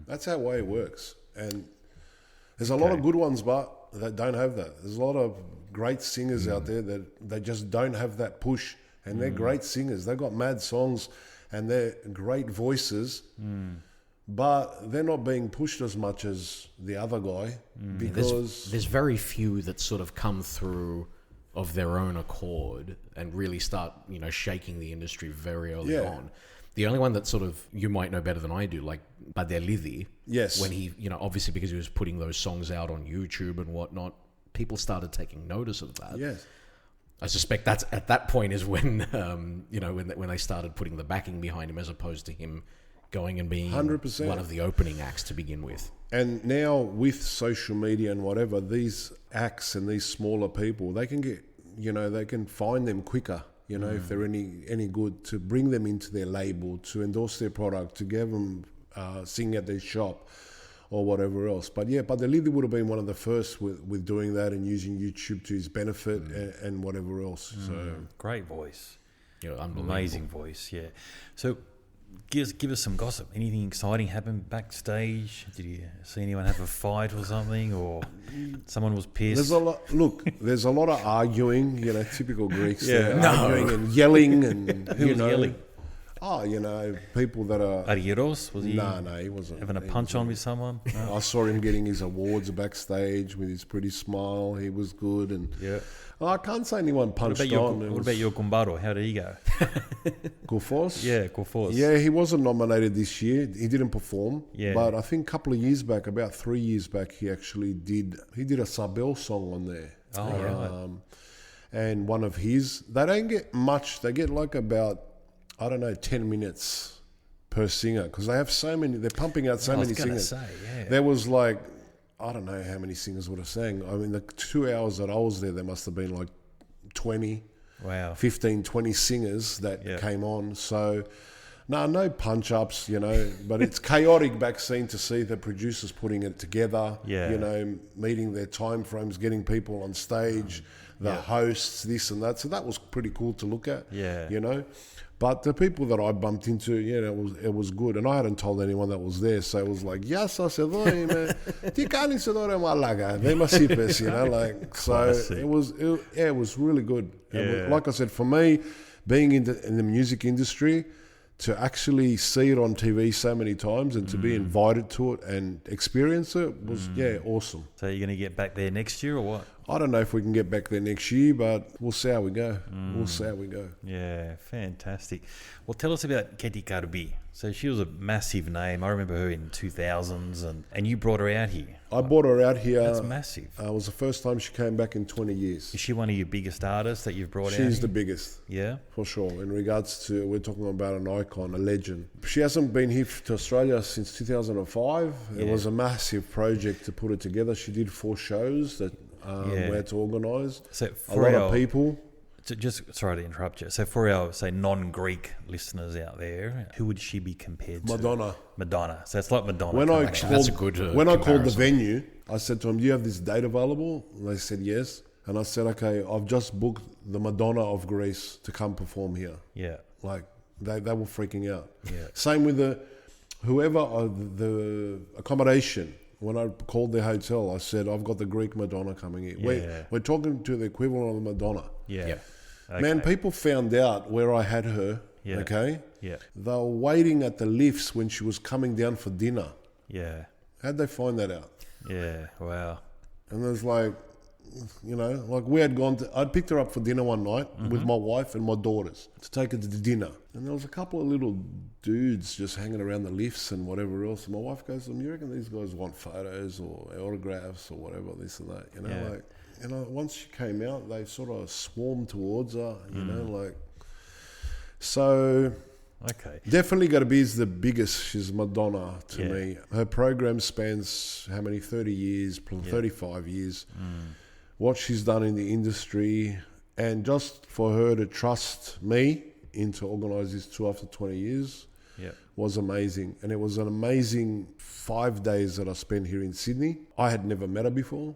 That's how way it works. And there's a lot of good ones, but that don't have that. There's a lot of great singers out there that they just don't have that push, and they're great singers. They've got mad songs and they're great voices, but they're not being pushed as much as the other guy, because there's very few that sort of come through of their own accord and really start, shaking the industry very early on. The only one that sort of, you might know better than I do, like Badelidi. Yes. When he, obviously because he was putting those songs out on YouTube and whatnot, people started taking notice of that. Yes. I suspect that's at that point is when, when they started putting the backing behind him, as opposed to him going and being 100%. One of the opening acts to begin with. And now with social media and whatever, these acts and these smaller people, they can get, they can find them quicker. If they're any good, to bring them into their label, to endorse their product, to give them sing at their shop or whatever else. But the Lily would have been one of the first with doing that and using YouTube to his benefit and whatever else. So great voice. Amazing voice, yeah. So give us some gossip. Anything exciting happened backstage? Did you see anyone have a fight or something, or someone was pissed? There's a lot of arguing, typical Greeks. Arguing and yelling and who was yelling? Oh, people that are... Arieros? Was he? No, he wasn't. Having a punch on with someone? No. I saw him getting his awards backstage with his pretty smile. He was good. And I can't say anyone punched on. What about your Kumbaro? How did he go? Kufos? Yeah, Kufos. Yeah, he wasn't nominated this year. He didn't perform. Yeah. But I think a couple of years back, about 3 years back, he actually did a Sabel song on there. Oh, right. And one of his... They don't get much. They get like about... 10 minutes per singer, because they have so many. They're pumping out so many singers. There was like, I don't know how many singers would have sang. I mean, the 2 hours that I was there must have been like 20, 20 singers that came on. So, no punch-ups, but it's chaotic back scene to see the producers putting it together, meeting their time frames, getting people on stage, the hosts, this and that. So that was pretty cool to look at, But the people that I bumped into, it was good. And I hadn't told anyone that was there. So it was like, yes, I said, ti cani se dore malaga. They must so it was really good. Like I said, for me, being in the music industry, to actually see it on TV so many times and to be invited to it and experience it was, awesome. So you're going to get back there next year or what? I don't know if we can get back there next year, but we'll see how we go. We'll see how we go. Yeah, fantastic. Well, tell us about Keti Karbi. So she was a massive name. I remember her in 2000s, and you brought her out here. I brought her out here. That's massive. It was the first time she came back in 20 years. Is she one of your biggest artists that you've brought out? She's the biggest. Yeah? For sure. In regards to, we're talking about an icon, a legend. She hasn't been here to Australia since 2005. It was a massive project to put it together. She did 4 shows that we had to organise. So a lot of people. Just sorry to interrupt you. So for our, say, non-Greek listeners out there, who would she be compared to? Madonna. So it's like Madonna. When I that's a good when I called the venue, I said to them, "Do you have this date available?" And they said yes. And I said, "Okay, I've just booked the Madonna of Greece to come perform here." Yeah. Like they were freaking out. Yeah. Same with the accommodation. When I called the hotel, I said, "I've got the Greek Madonna coming in." Yeah. We're talking to the equivalent of the Madonna. Yeah. Okay. Man, people found out where I had her. Yeah. Okay. Yeah. They were waiting at the lifts when she was coming down for dinner. Yeah. How'd they find that out? Yeah. Wow. And it was like, like we had I'd picked her up for dinner one night with my wife and my daughters to take her to dinner. And there was a couple of little dudes just hanging around the lifts and whatever else. And my wife goes to them, "You reckon these guys want photos or autographs or whatever, this and that?" Once she came out, they sort of swarmed towards her, so... Okay. Definitely got to be the biggest. She's Madonna to me. Her program spans how many? 30 years, 35 years. What she's done in the industry, and just for her to trust me to organise this tour after 20 years was amazing. And it was an amazing 5 days that I spent here in Sydney. I had never met her before.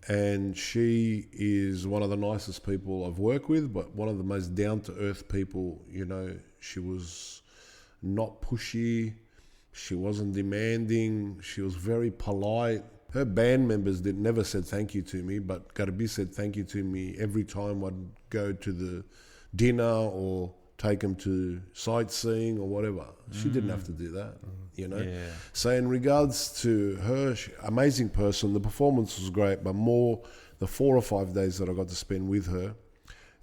And she is one of the nicest people I've worked with, but one of the most down-to-earth people. She was not pushy. She wasn't demanding. She was very polite. Her band members never said thank you to me, but Garbi said thank you to me every time I'd go to the dinner or take them to sightseeing or whatever. She didn't have to do that, Yeah. So in regards to her, amazing person. The performance was great, but more the 4 or 5 days that I got to spend with her.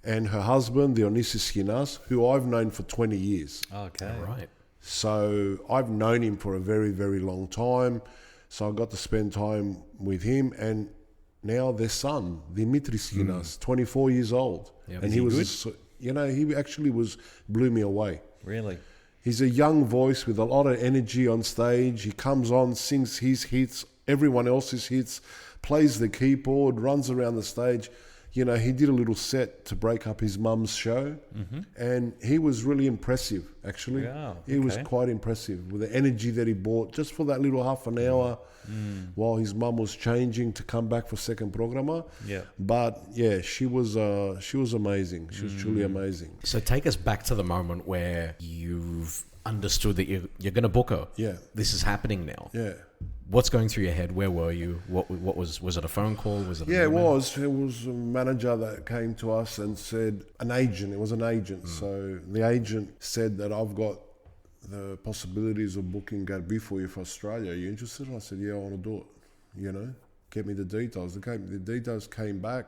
And her husband, Dionysis Ginas, who I've known for 20 years. Okay. Right. So I've known him for a very, very long time. So I got to spend time with him, and now their son, Dimitris Ginas, 24 years old. Yeah, and he he actually blew me away. Really? He's a young voice with a lot of energy on stage. He comes on, sings his hits, everyone else's hits, plays the keyboard, runs around the stage. He did a little set to break up his mum's show, and he was really impressive, actually. Wow, He was quite impressive with the energy that he brought just for that little half an hour while his mum was changing to come back for second programa. Yeah. But, she was amazing. She was truly amazing. So take us back to the moment where you've understood that you're going to book her. Yeah. This is happening now. Yeah. What's going through your head? Where were you? What was it a phone call? Was it an Yeah, it email? was. It was a manager that came to us and said, an agent. It was an agent. So the agent said that I've got the possibilities of booking Garbi for you for Australia. Are you interested? And I said, yeah, I want to do it. Get me the details. The details came back,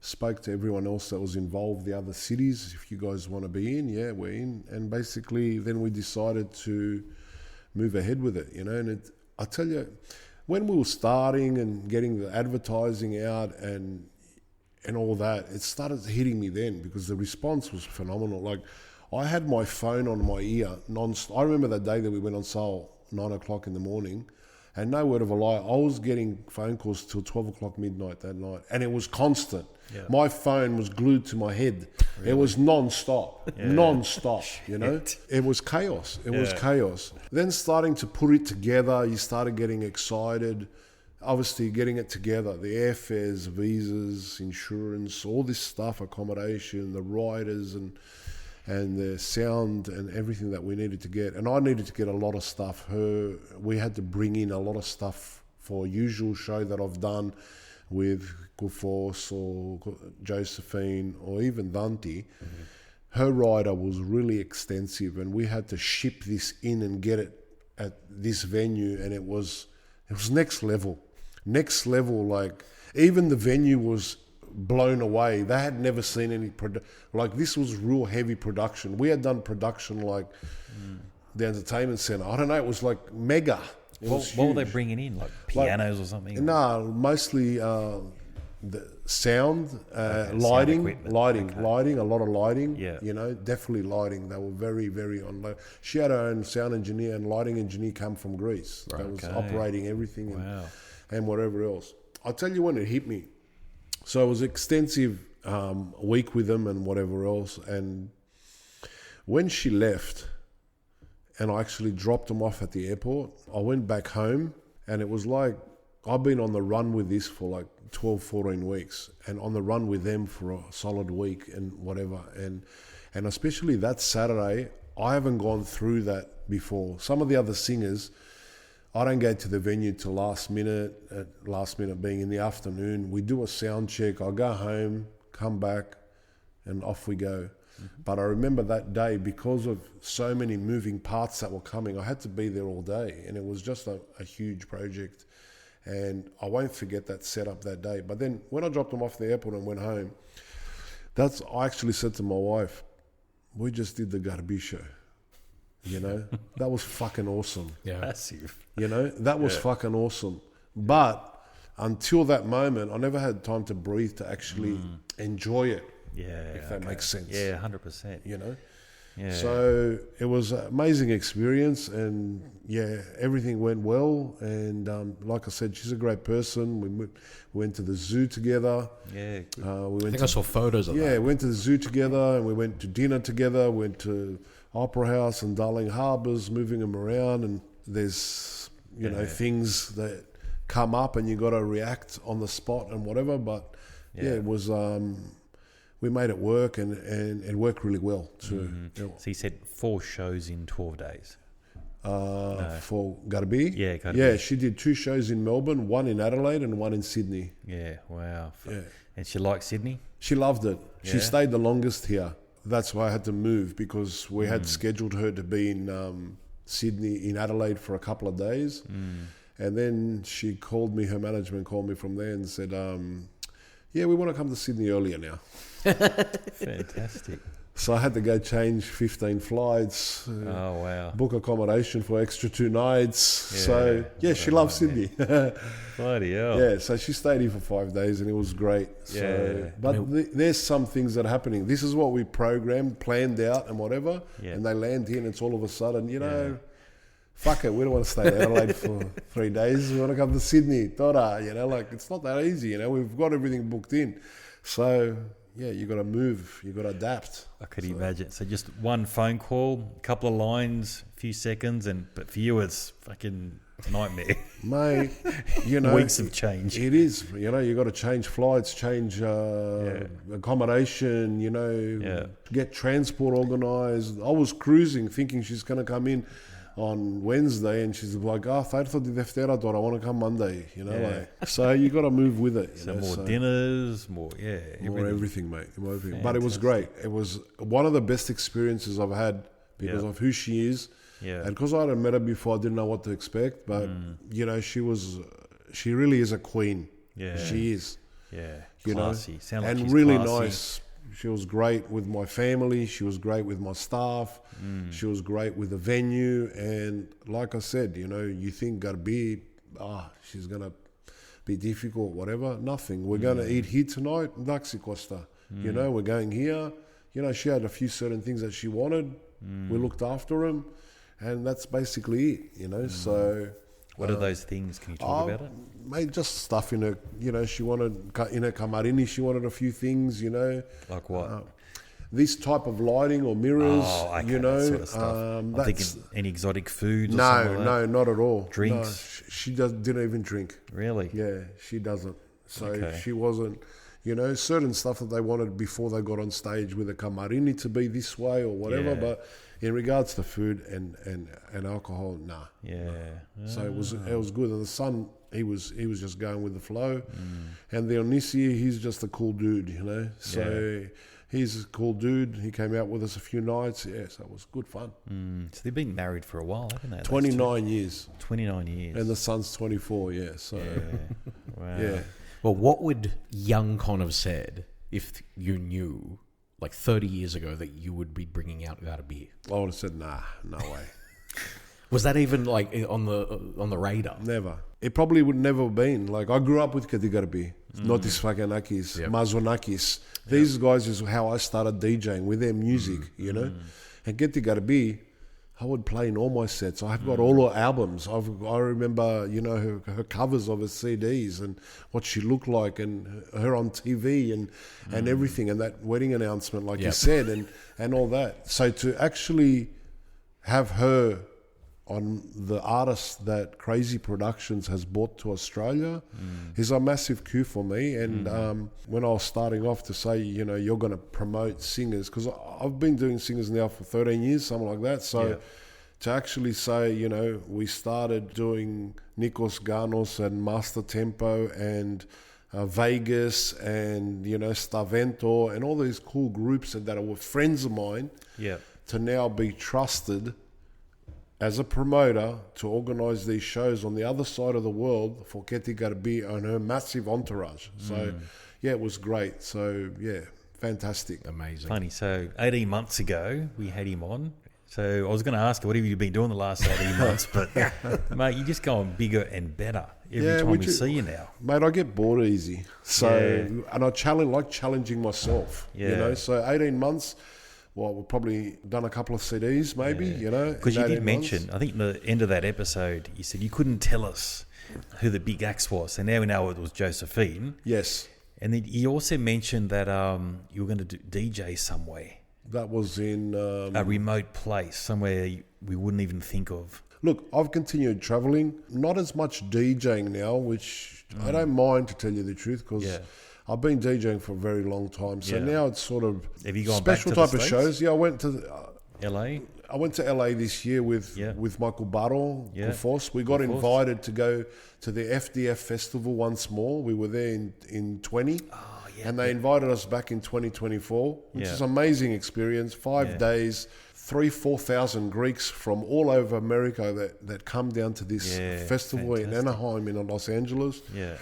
spoke to everyone else that was involved, the other cities. If you guys want to be in, yeah, we're in. And basically then we decided to move ahead with it, And I tell you, when we were starting and getting the advertising out and all that, it started hitting me then because the response was phenomenal. Like, I had my phone on my ear non-stop. I remember that day that we went on sale 9 o'clock in the morning, and no word of a lie, I was getting phone calls till 12 o'clock midnight that night, and it was constant. Yeah. My phone was glued to my head. Really? It was non-stop, non-stop, It was chaos. It was chaos. Then starting to put it together, you started getting excited. Obviously getting it together, the airfares, visas, insurance, all this stuff, accommodation, the riders and the sound and everything that we needed to get. And I needed to get a lot of stuff. We had to bring in a lot of stuff for a usual show that I've done with Kufos or Josephine or even Dante. Her rider was really extensive, and we had to ship this in and get it at this venue, and it was next level. Like, even the venue was blown away. They had never seen any like, this was real heavy production. We had done production like the entertainment center. I don't know, it was like mega. What were they bringing in, like pianos or something? No, mostly the sound, lighting, a lot of lighting. Yeah. Definitely lighting. They were very, very on low. She had her own sound engineer and lighting engineer come from Greece. That was operating everything and whatever else. I'll tell you when it hit me. So it was extensive week with them and whatever else. And when she left, and I actually dropped them off at the airport, I went back home, and it was like I've been on the run with this for like 12, 14 weeks, and on the run with them for a solid week and whatever. And especially that Saturday, I haven't gone through that before. Some of the other singers, I don't go to the venue till last minute being in the afternoon. We do a sound check. I go home, come back, and off we go. Mm-hmm. But I remember that day, because of so many moving parts that were coming, I had to be there all day, and it was just a huge project. And I won't forget that setup that day. But then when I dropped them off the airport and went home, I actually said to my wife, we just did the Garbi show. You know, that was fucking awesome. Yeah. Massive. You know, that was fucking awesome. But until that moment, I never had time to breathe to actually enjoy it. Yeah. If that makes sense. Yeah, 100%. You know? Yeah. So it was an amazing experience, and everything went well. And like I said, she's a great person. We went to the zoo together. Yeah. I think I saw photos of that. Yeah, went to the zoo together, and we went to dinner together. Went to Opera House and Darling Harbours, moving them around. And there's you know things that come up, and you got to react on the spot and whatever. But it was. We made it work, and it worked really well too. Mm-hmm. So you said 4 shows in 12 days. For Garbi? Yeah, Garbi. Yeah, she did 2 shows in Melbourne, 1 in Adelaide and 1 in Sydney. Yeah, wow. Yeah. And she liked Sydney? She loved it. She Yeah. stayed the longest here. That's why I had to move, because we had scheduled her to be in Sydney, in Adelaide for a couple of days. And then she called me, her management called me from there and said, we want to come to Sydney earlier now. Fantastic. So I had to go change 15 flights, Oh, wow. book accommodation for extra 2 nights. Yeah. So, she loves Sydney. Bloody hell. Yeah, so she stayed here for 5 days, and it was great. So, but there's some things that are happening. This is what we programmed, planned out and whatever, and they land here, and it's all of a sudden, fuck it, we don't want to stay in Adelaide for 3 days. We want to come to Sydney. Tora, it's not that easy, we've got everything booked in. So, you got to move, you got to adapt. I could imagine. So just one phone call, a couple of lines, a few seconds, but for you it's fucking nightmare. Mate, weeks of change. It is, you got to change flights, change accommodation, get transport organised. I was cruising thinking she's going to come in on Wednesday, and she's like, Thursday di Deftera, I want to come Monday, so you got to move with it. So more dinners, more everything, mate. But it was great. It was one of the best experiences I've had because of who she is. Yeah. And because I hadn't met her before, I didn't know what to expect. But, she really is a queen. Yeah. She is. Yeah. Classy. Sound like and she's really classy. Nice. She was great with my family. She was great with my staff. She was great with the venue. And like I said, you think Garbi, she's going to be difficult, whatever. Nothing. We're going to eat here tonight. Daxi Costa. We're going here. She had a few certain things that she wanted. We looked after them. And that's basically it, So... What are those things? Can you talk about it? Mate, just stuff in her, she wanted, in her Kamarini, she wanted a few things, Like what? This type of lighting or mirrors, that sort of stuff. I'm thinking any exotic foods or something like that? No, not at all. Drinks? No, she didn't even drink. Really? Yeah, she doesn't. So she wasn't, certain stuff that they wanted before they got on stage with a Kamarini to be this way or whatever, but... In regards to food and alcohol, nah. Yeah. So it was good. And the son, he was just going with the flow. And the Onisi, he's just a cool dude, So he's a cool dude. He came out with us a few nights. Yeah, so it was good fun. So they've been married for a while, haven't they? 29 years. 29 years. And the son's 24, So wow. Yeah. Well, what would young Con have said if you knew, like 30 years ago, that you would be bringing out a beer? I would have said, nah, no way. Was that even like on the radar? Never. It probably would never have been. Like, I grew up with Katigarbi, Notis Faganakis, Mazonakis. These guys is how I started DJing with their music, And Katigarbi, I would play in all my sets. I've got all her albums. I remember, her covers of her CDs and what she looked like, and her on TV and everything, and that wedding announcement, like you said, and all that. So to actually have her on the artist that Krazy Productions has brought to Australia is a massive coup for me. And when I was starting off to say, you're going to promote singers, because I've been doing singers now for 13 years, something like that. So to actually say, we started doing Nikos Ganos and Master Tempo and Vegas and, Stavento and all these cool groups that were friends of mine, to now be trusted as a promoter to organise these shows on the other side of the world for Ketika to be on her massive entourage. So, it was great. So, fantastic. Amazing. Funny. So 18 months ago, we had him on. So I was going to ask you, what have you been doing the last 18 months? But, mate, you're just going bigger and better every time we see you now. Mate, I get bored easy. So, and I challenging myself, So 18 months... Well, we've probably done a couple of CDs, maybe, Because you did mention, I think the end of that episode, you said you couldn't tell us who the big acts was. And now we know it was Josephine. Yes. And then you also mentioned that you were going to DJ somewhere. That was in... a remote place, somewhere we wouldn't even think of. Look, I've continued travelling. Not as much DJing now, which I don't mind, to tell you the truth, because... I've been DJing for a very long time, so now it's sort of have you gone special back to type the of States? shows. Yeah, I went to LA. I went to LA this year with Michael Barrow, Force. We got invited to go to the FDF festival once more. We were there in 20, and they invited us back in 2024, which is an amazing experience. 5 days, 3,000-4,000 Greeks from all over America that come down to this festival in Anaheim in Los Angeles. Yeah.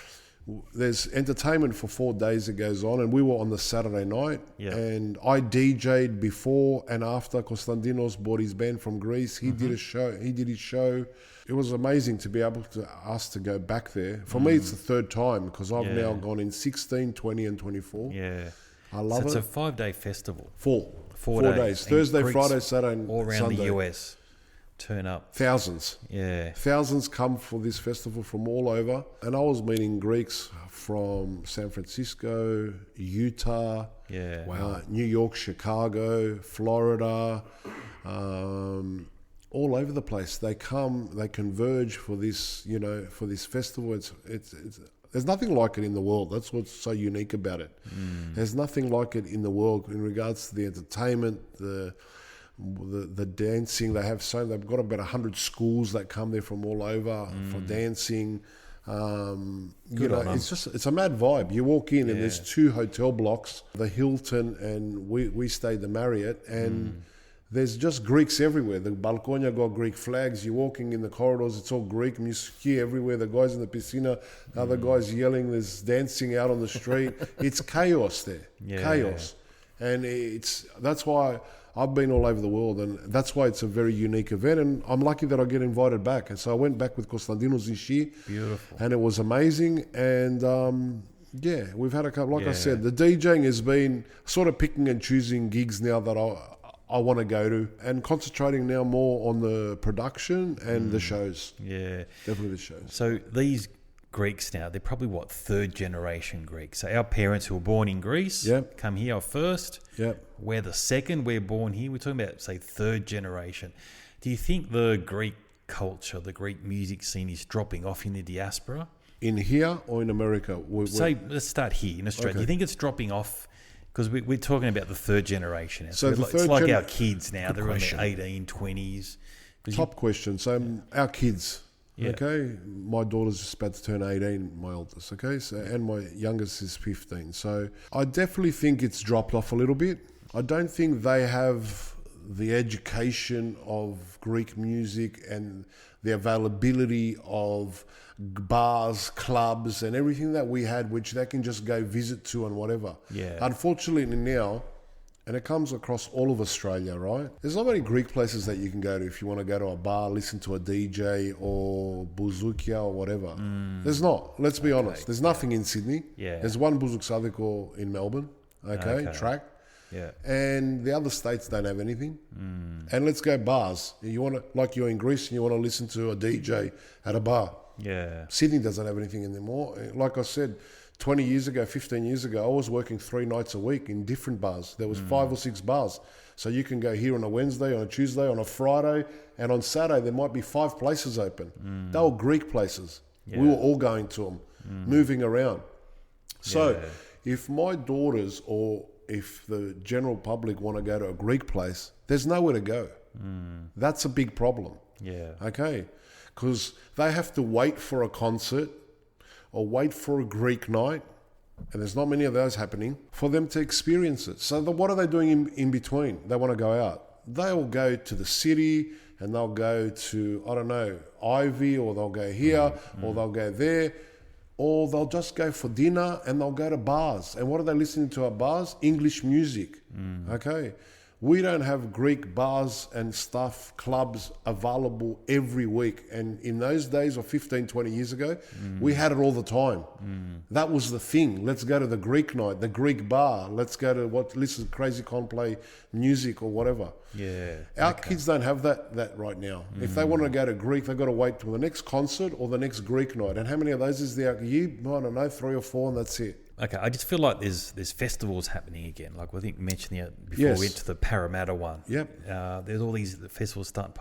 There's entertainment for 4 days that goes on, and we were on the Saturday night, and I DJ'd before and after. Konstantinos brought his band from Greece. He did a show. He did his show. It was amazing to be able to ask to go back there. For me, it's the third time, because I've now gone in 16, 20 and 24. Yeah. I love it. It's a 5-day festival. Four days. Thursday, Greeks Friday, Saturday and all around Sunday. the US turn up. Thousands. Yeah. Thousands come for this festival from all over. And I was meeting Greeks from San Francisco, Utah, New York, Chicago, Florida, all over the place. They come, they converge for this, for this festival. It's there's nothing like it in the world. That's what's so unique about it. There's nothing like it in the world in regards to the entertainment, the dancing. They've got about 100 schools that come there from all over for dancing. It's a mad vibe. You walk in and there's 2 hotel blocks, the Hilton, and we stayed the Marriott, and there's just Greeks everywhere. The balconia got Greek flags. You're walking in the corridors, it's all Greek music everywhere. The guys in the piscina, other guys yelling, there's dancing out on the street. It's chaos there. Chaos. And that's why I've been all over the world, and that's why it's a very unique event, and I'm lucky that I get invited back. And so I went back with Konstantinos this year. Beautiful. And it was amazing, and we've had a couple, like I said, the DJing has been sort of picking and choosing gigs now that I want to go to, and concentrating now more on the production and the shows. Yeah. Definitely the shows. So these Greeks now, they're probably third generation Greeks. So our parents who were born in Greece come here first. Yep. We're the second, we're born here. We're talking about, say, third generation. Do you think the Greek culture, the Greek music scene is dropping off in the diaspora? In here or in America? Let's start here in Australia. Do you think it's dropping off? Because we're talking about the third generation. Now. So it's like our kids now. They're in their 18, 20s. Top question. So our kids... Okay, my daughter's just about to turn 18, my oldest, okay, and my youngest is 15. So I definitely think it's dropped off a little bit. I don't think they have the education of Greek music and the availability of bars, clubs and everything that we had, which they can just go visit to and whatever. Yeah. Unfortunately now, and it comes across all of Australia, right? There's not many Greek places that you can go to if you want to go to a bar, listen to a DJ or bouzoukia or whatever. There's not. Let's be honest. There's nothing in Sydney. Yeah. There's one bouzoukisadiko in Melbourne, track. Yeah. And the other states don't have anything. And let's go bars. You want to, like you're in Greece and you want to listen to a DJ at a bar. Yeah. Sydney doesn't have anything anymore. Like I said, 20 years ago, 15 years ago, I was working 3 nights a week in different bars. There was 5 or 6 bars. So you can go here on a Wednesday, on a Tuesday, on a Friday, and on Saturday there might be 5 places open. They were Greek places. We were all going to them, moving around. So if my daughters or if the general public want to go to a Greek place, there's nowhere to go. That's a big problem. Yeah. Okay. Because they have to wait for a concert or wait for a Greek night, and there's not many of those happening, for them to experience it. So what are they doing in between? They want to go out. They'll go to the city and they'll go to, I don't know, Ivy, or they'll go here, or they'll go there, or they'll just go for dinner and they'll go to bars. And what are they listening to at bars? English music. Okay. We don't have Greek bars and stuff, clubs available every week. And in those days, or 15, 20 years ago, we had it all the time. That was the thing. Let's go to the Greek night, the Greek bar. Let's go to listen to Krazy Kon play music or whatever. Yeah. Our kids don't have that right now. If they want to go to Greek, they've got to wait till the next concert or the next Greek night. And how many of those is there a year? I don't know, 3 or 4, and that's it. Okay, I just feel like there's festivals happening again. Like I think we mentioned before we went to the Parramatta one. Yep. There's all these festivals starting.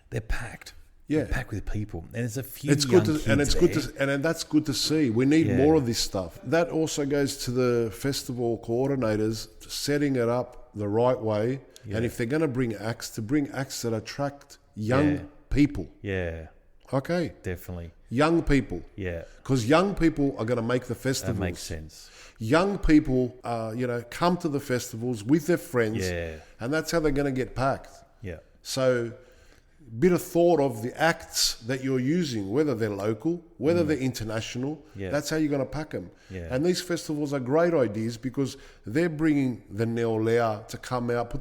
They're packed. Yeah. They're packed with people, and there's a few. It's young good kids and it's there. good to, and that's good to see. We need more of this stuff. That also goes to the festival coordinators setting it up the right way. Yeah. And if they're going to bring acts that attract young people. Yeah. Okay. Definitely. Young people. Yeah. Because young people are going to make the festivals. That makes sense. Young people, come to the festivals with their friends. Yeah. And that's how they're going to get packed. Yeah. So, bit of thought of the acts that you're using, whether they're local, whether they're international. Yeah. That's how you're going to pack them. Yeah. And these festivals are great ideas because they're bringing the Neolea to come out,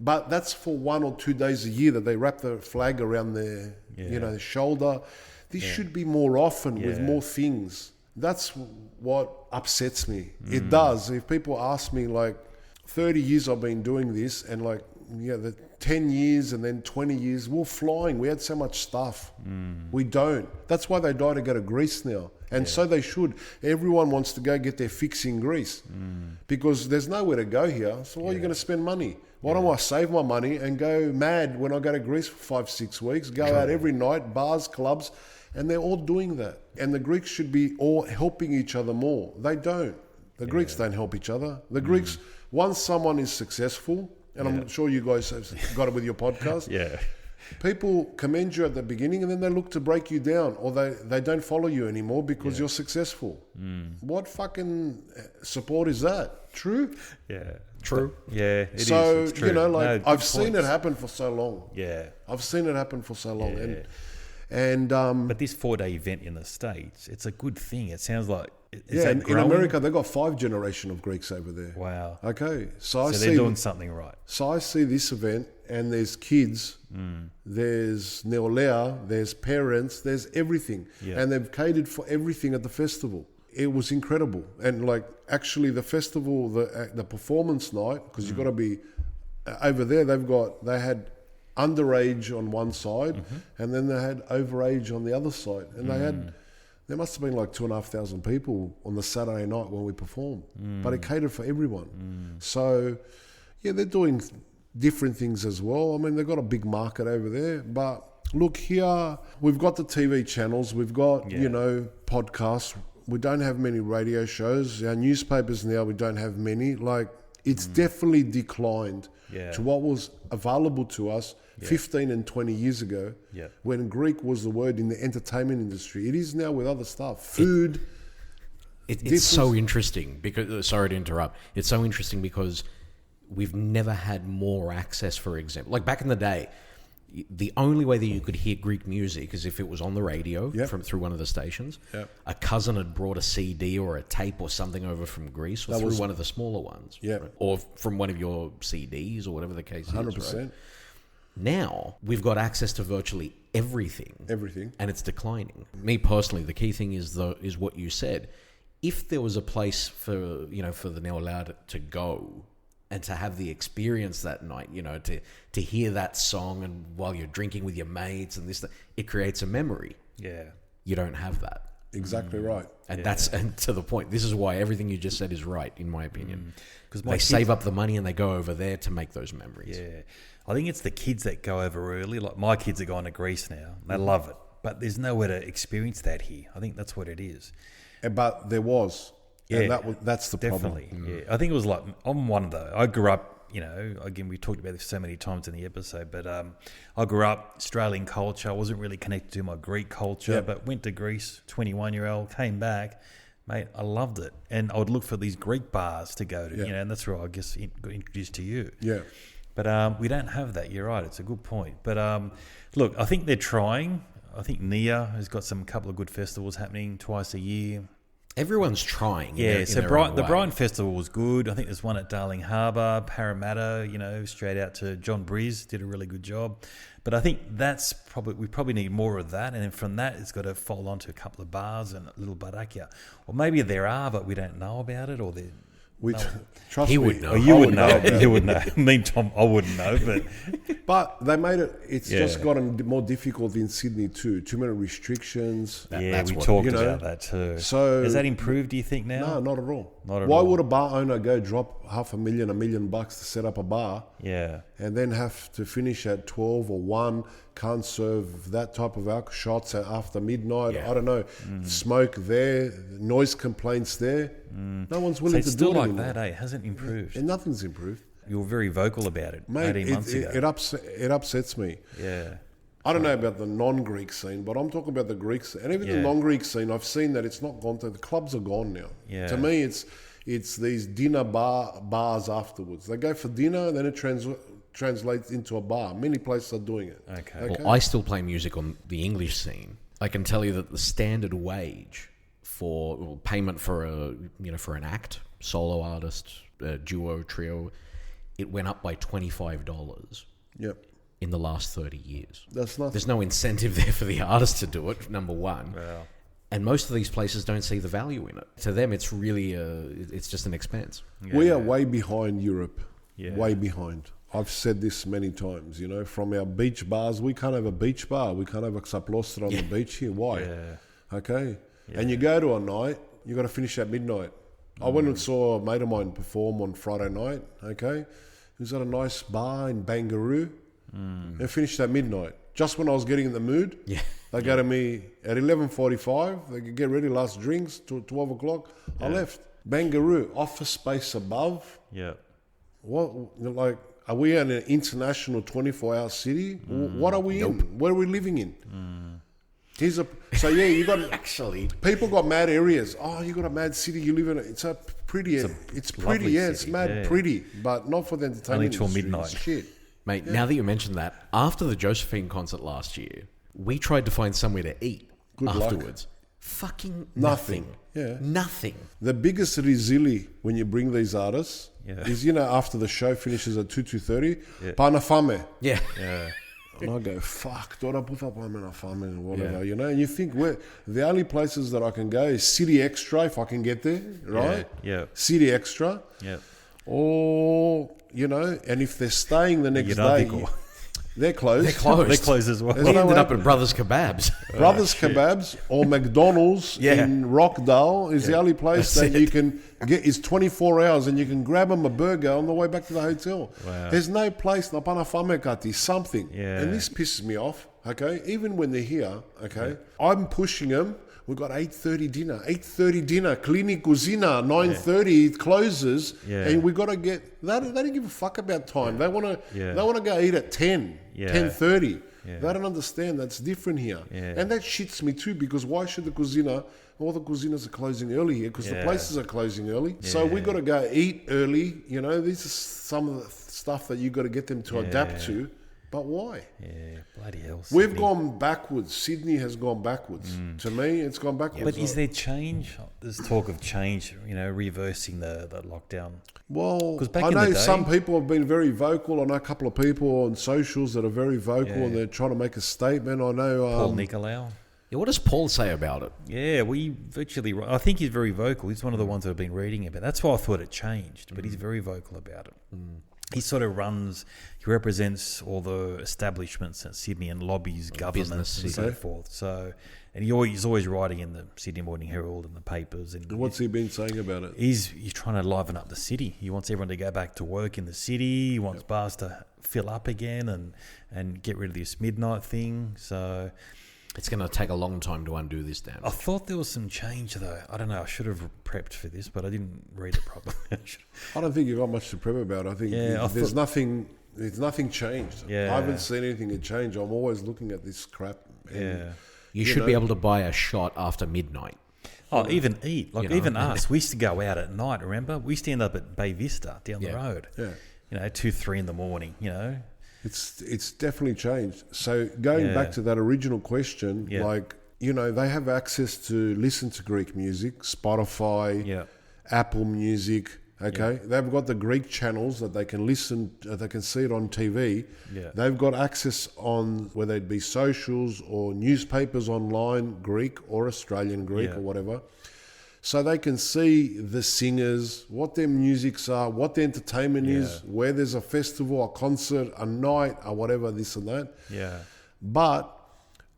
but that's for 1 or 2 days a year that they wrap the flag around their, shoulder. This should be more often with more things. That's what upsets me. It does. If people ask me, 30 years I've been doing this, and the 10 years and then 20 years, we're flying. We had so much stuff. We don't. That's why they die to go to Greece now. And so they should. Everyone wants to go get their fix in Greece because there's nowhere to go here. So why are you going to spend money? Why don't I save my money and go mad when I go to Greece for 5-6 weeks, go out every night, bars, clubs, and they're all doing that. And the Greeks should be all helping each other more. They don't. The Greeks don't help each other. The Greeks, once someone is successful, and I'm sure you guys have got it with your podcast. People commend you at the beginning and then they look to break you down, or they don't follow you anymore because you're successful. What fucking support is that? True? Yeah. True. Yeah, it is. So, It's true. I've seen it happen for so long. Yeah. I've seen it happen for so long. Yeah. And But this 4-day event in the States, it's a good thing. It sounds like... in America, they've got 5 generation of Greeks over there. Wow. Okay. So they're doing something right. So I see this event and there's kids, there's Neolea, there's parents, there's everything. Yeah. And they've catered for everything at the festival. It was incredible. And actually the festival, the performance night, because you've got to be over there, they had underage on one side and then they had overage on the other side. And there must have been 2,500 people on the Saturday night when we performed, but it catered for everyone. So, they're doing different things as well. I mean, they've got a big market over there, but look here, we've got the TV channels, we've got, podcasts. We don't have many radio shows. Our newspapers now, we don't have many. It's definitely declined to what was available to us 15 and 20 years ago when Greek was the word in the entertainment industry. It is now with other stuff. Food. It's so interesting because, sorry to interrupt, it's so interesting because we've never had more access, for example. Back in the day, the only way that you could hear Greek music is if it was on the radio through one of the stations. A cousin had brought a CD or a tape or something over from Greece, or through one of the smaller ones. Right? Or from one of your CDs or whatever the case 100%. is. Right? Now, we've got access to virtually everything. Everything. And it's declining. Me personally, the key thing is what you said. If there was a place for the Neolauda to go and to have the experience that night, to hear that song and while you're drinking with your mates and this, it creates a memory. Yeah. You don't have that. Exactly right. And and to the point, this is why everything you just said is right, in my opinion. Because they save up the money and they go over there to make those memories. Yeah. I think it's the kids that go over early. Like my kids are going to Greece now. They love it. But there's nowhere to experience that here. I think that's what it is. But there was. Yeah. And that's the Definitely. problem. Yeah. I think it was like, I'm one of those. I grew up, again, we talked about this so many times in the episode, but I grew up Australian culture. I wasn't really connected to my Greek culture, but went to Greece, 21-year-old, came back. Mate, I loved it. And I would look for these Greek bars to go to, and that's where I guess got introduced to you. Yeah. But we don't have that. You're right. It's a good point. But look, I think they're trying. I think NIA has got some couple of good festivals happening twice a year. Everyone's trying. Yeah, so the Brighton Festival was good. I think there's one at Darling Harbour, Parramatta, straight out to John Briz, did a really good job. But I think we probably need more of that. And then from that, it's got to fall onto a couple of bars and a little barakia. Or maybe there are, but we don't know about it, or they're... Trust he me. would know. Oh, you would know. You would know. I mean, Tom, I wouldn't know, But they made it. It's just gotten more difficult in Sydney too. Too many restrictions. That's we what- talked about that too. So has that improved? Do you think now? No, not at all. Not at Why all. would a bar owner go drop $500,000, $1 million to set up a bar? Yeah. And then have to finish at 12 or 1, can't serve that type of alcohol, shots after midnight, I don't know, smoke there, noise complaints there. No one's So willing it's to still do it like anymore. that, eh? It hasn't improved. And nothing's improved. You were very vocal about it Mate, 18 months ago. it upsets me. Yeah. I don't know about the non-Greek scene, but I'm talking about the Greek scene. And even the non-Greek scene, I've seen that it's not gone to... The clubs are gone now. Yeah. To me, it's these dinner bars afterwards. They go for dinner, and then it translates into a bar. Many places are doing it. Okay. Well, I still play music on the English scene. I can tell you that the standard wage for payment for an act, solo artist, duo, trio, it went up by $25 Yep. in the last 30 years. That's nothing. There's no incentive there for the artist to do it, number one. Wow. And most of these places don't see the value in it. To them, it's really it's just an expense. We are way behind Europe. Yeah. Way behind. I've said this many times, from our beach bars, we can't have a beach bar. We can't have a Xaploster on the beach here. Why? Yeah. Okay. And you go to a night, you got to finish at midnight. I went and saw a mate of mine perform on Friday night, okay? He was at a nice bar in Bangaroo and finished at midnight. Just when I was getting in the mood, they go to me at 11:45, they could get ready, last drinks, to 12 o'clock. I left. Bangaroo, office space above. Yeah. What, are we in an international 24-hour city? What are we in? Where are we living in? You got Actually, people got mad areas. Oh, you got a mad city you live in. It's a pretty. It's pretty. lovely Yeah, it's city, mad pretty, but not for the entertainment till industry. midnight. It's shit. mate, now that you mentioned that, after the Josephine concert last year, we tried to find somewhere to eat Good luck. afterwards. Fucking Nothing. nothing. Yeah. Nothing. The biggest resili when you bring these artists is after the show finishes at 2:30, panafame. Yeah. And I go, fuck, don't I put up panafame and whatever, And you think the only places that I can go is City Extra if I can get there, right? Yeah. City Extra. Yeah. Or, and if they're staying the next day, they're closed. They're closed. They close as well. There's We no ended way- up at Brothers Kebabs. Brothers Kebabs or McDonald's in Rockdale is the only place that you can get. Is 24 hours and you can grab them a burger on the way back to the hotel. Wow. There's no place na panafamekati, something. Yeah. And this pisses me off, okay? Even when they're here, okay? I'm pushing them. We've got 8:30 dinner. 8:30 dinner. Clinic Cuisina. 9:30 it closes. Yeah. And we got to get... They don't give a fuck about time. They want to Yeah. They want to go eat at 10. Yeah. 10:30. Yeah. They don't understand that's different here. Yeah. And that shits me too, because why should the Cuisina... All the Cuisinas are closing early here because the places are closing early. So we got to go eat early. This is some of the stuff that you got to get them to adapt to. But why? Yeah, bloody hell. We've Sydney. gone backwards. Sydney has gone backwards. To me, it's gone backwards. But is there change? There's talk of change, reversing the lockdown. Well, 'Cause back I in the know day- some people have been very vocal. I know a couple of people on socials that are very vocal and they're trying to make a statement. I know... Paul Nicolau. Yeah, what does Paul say about it? Yeah, I think he's very vocal. He's one of the ones that I've been reading about. That's why I thought it changed, but he's very vocal about it. He sort of he represents all the establishments in Sydney and lobbies governments and so forth. So, and he's always writing in the Sydney Morning Herald and the papers. And what's he been saying about it? He's trying to liven up the city. He wants everyone to go back to work in the city. He wants bars to fill up again and get rid of this midnight thing. So it's going to take a long time to undo this damage. I thought there was some change, though. I don't know. I should have prepped for this, but I didn't read it properly. I don't think you've got much to prep about. I think there's nothing changed. Yeah. I haven't seen anything to change. I'm always looking at this crap. And, You should be able to buy a shot after midnight. Oh, even eat. Even us. We used to go out at night, remember? We used to end up at Bay Vista down the road. Yeah. 2, 3 in the morning, It's definitely changed. So going back to that original question, they have access to listen to Greek music, Spotify, Apple Music. Okay, they've got the Greek channels that they can listen. They can see it on TV. Yeah. They've got access on whether it be socials or newspapers online, Greek or Australian Greek or whatever. So they can see the singers, what their musics are, what the entertainment is, where there's a festival, a concert, a night, or whatever, this and that. Yeah. But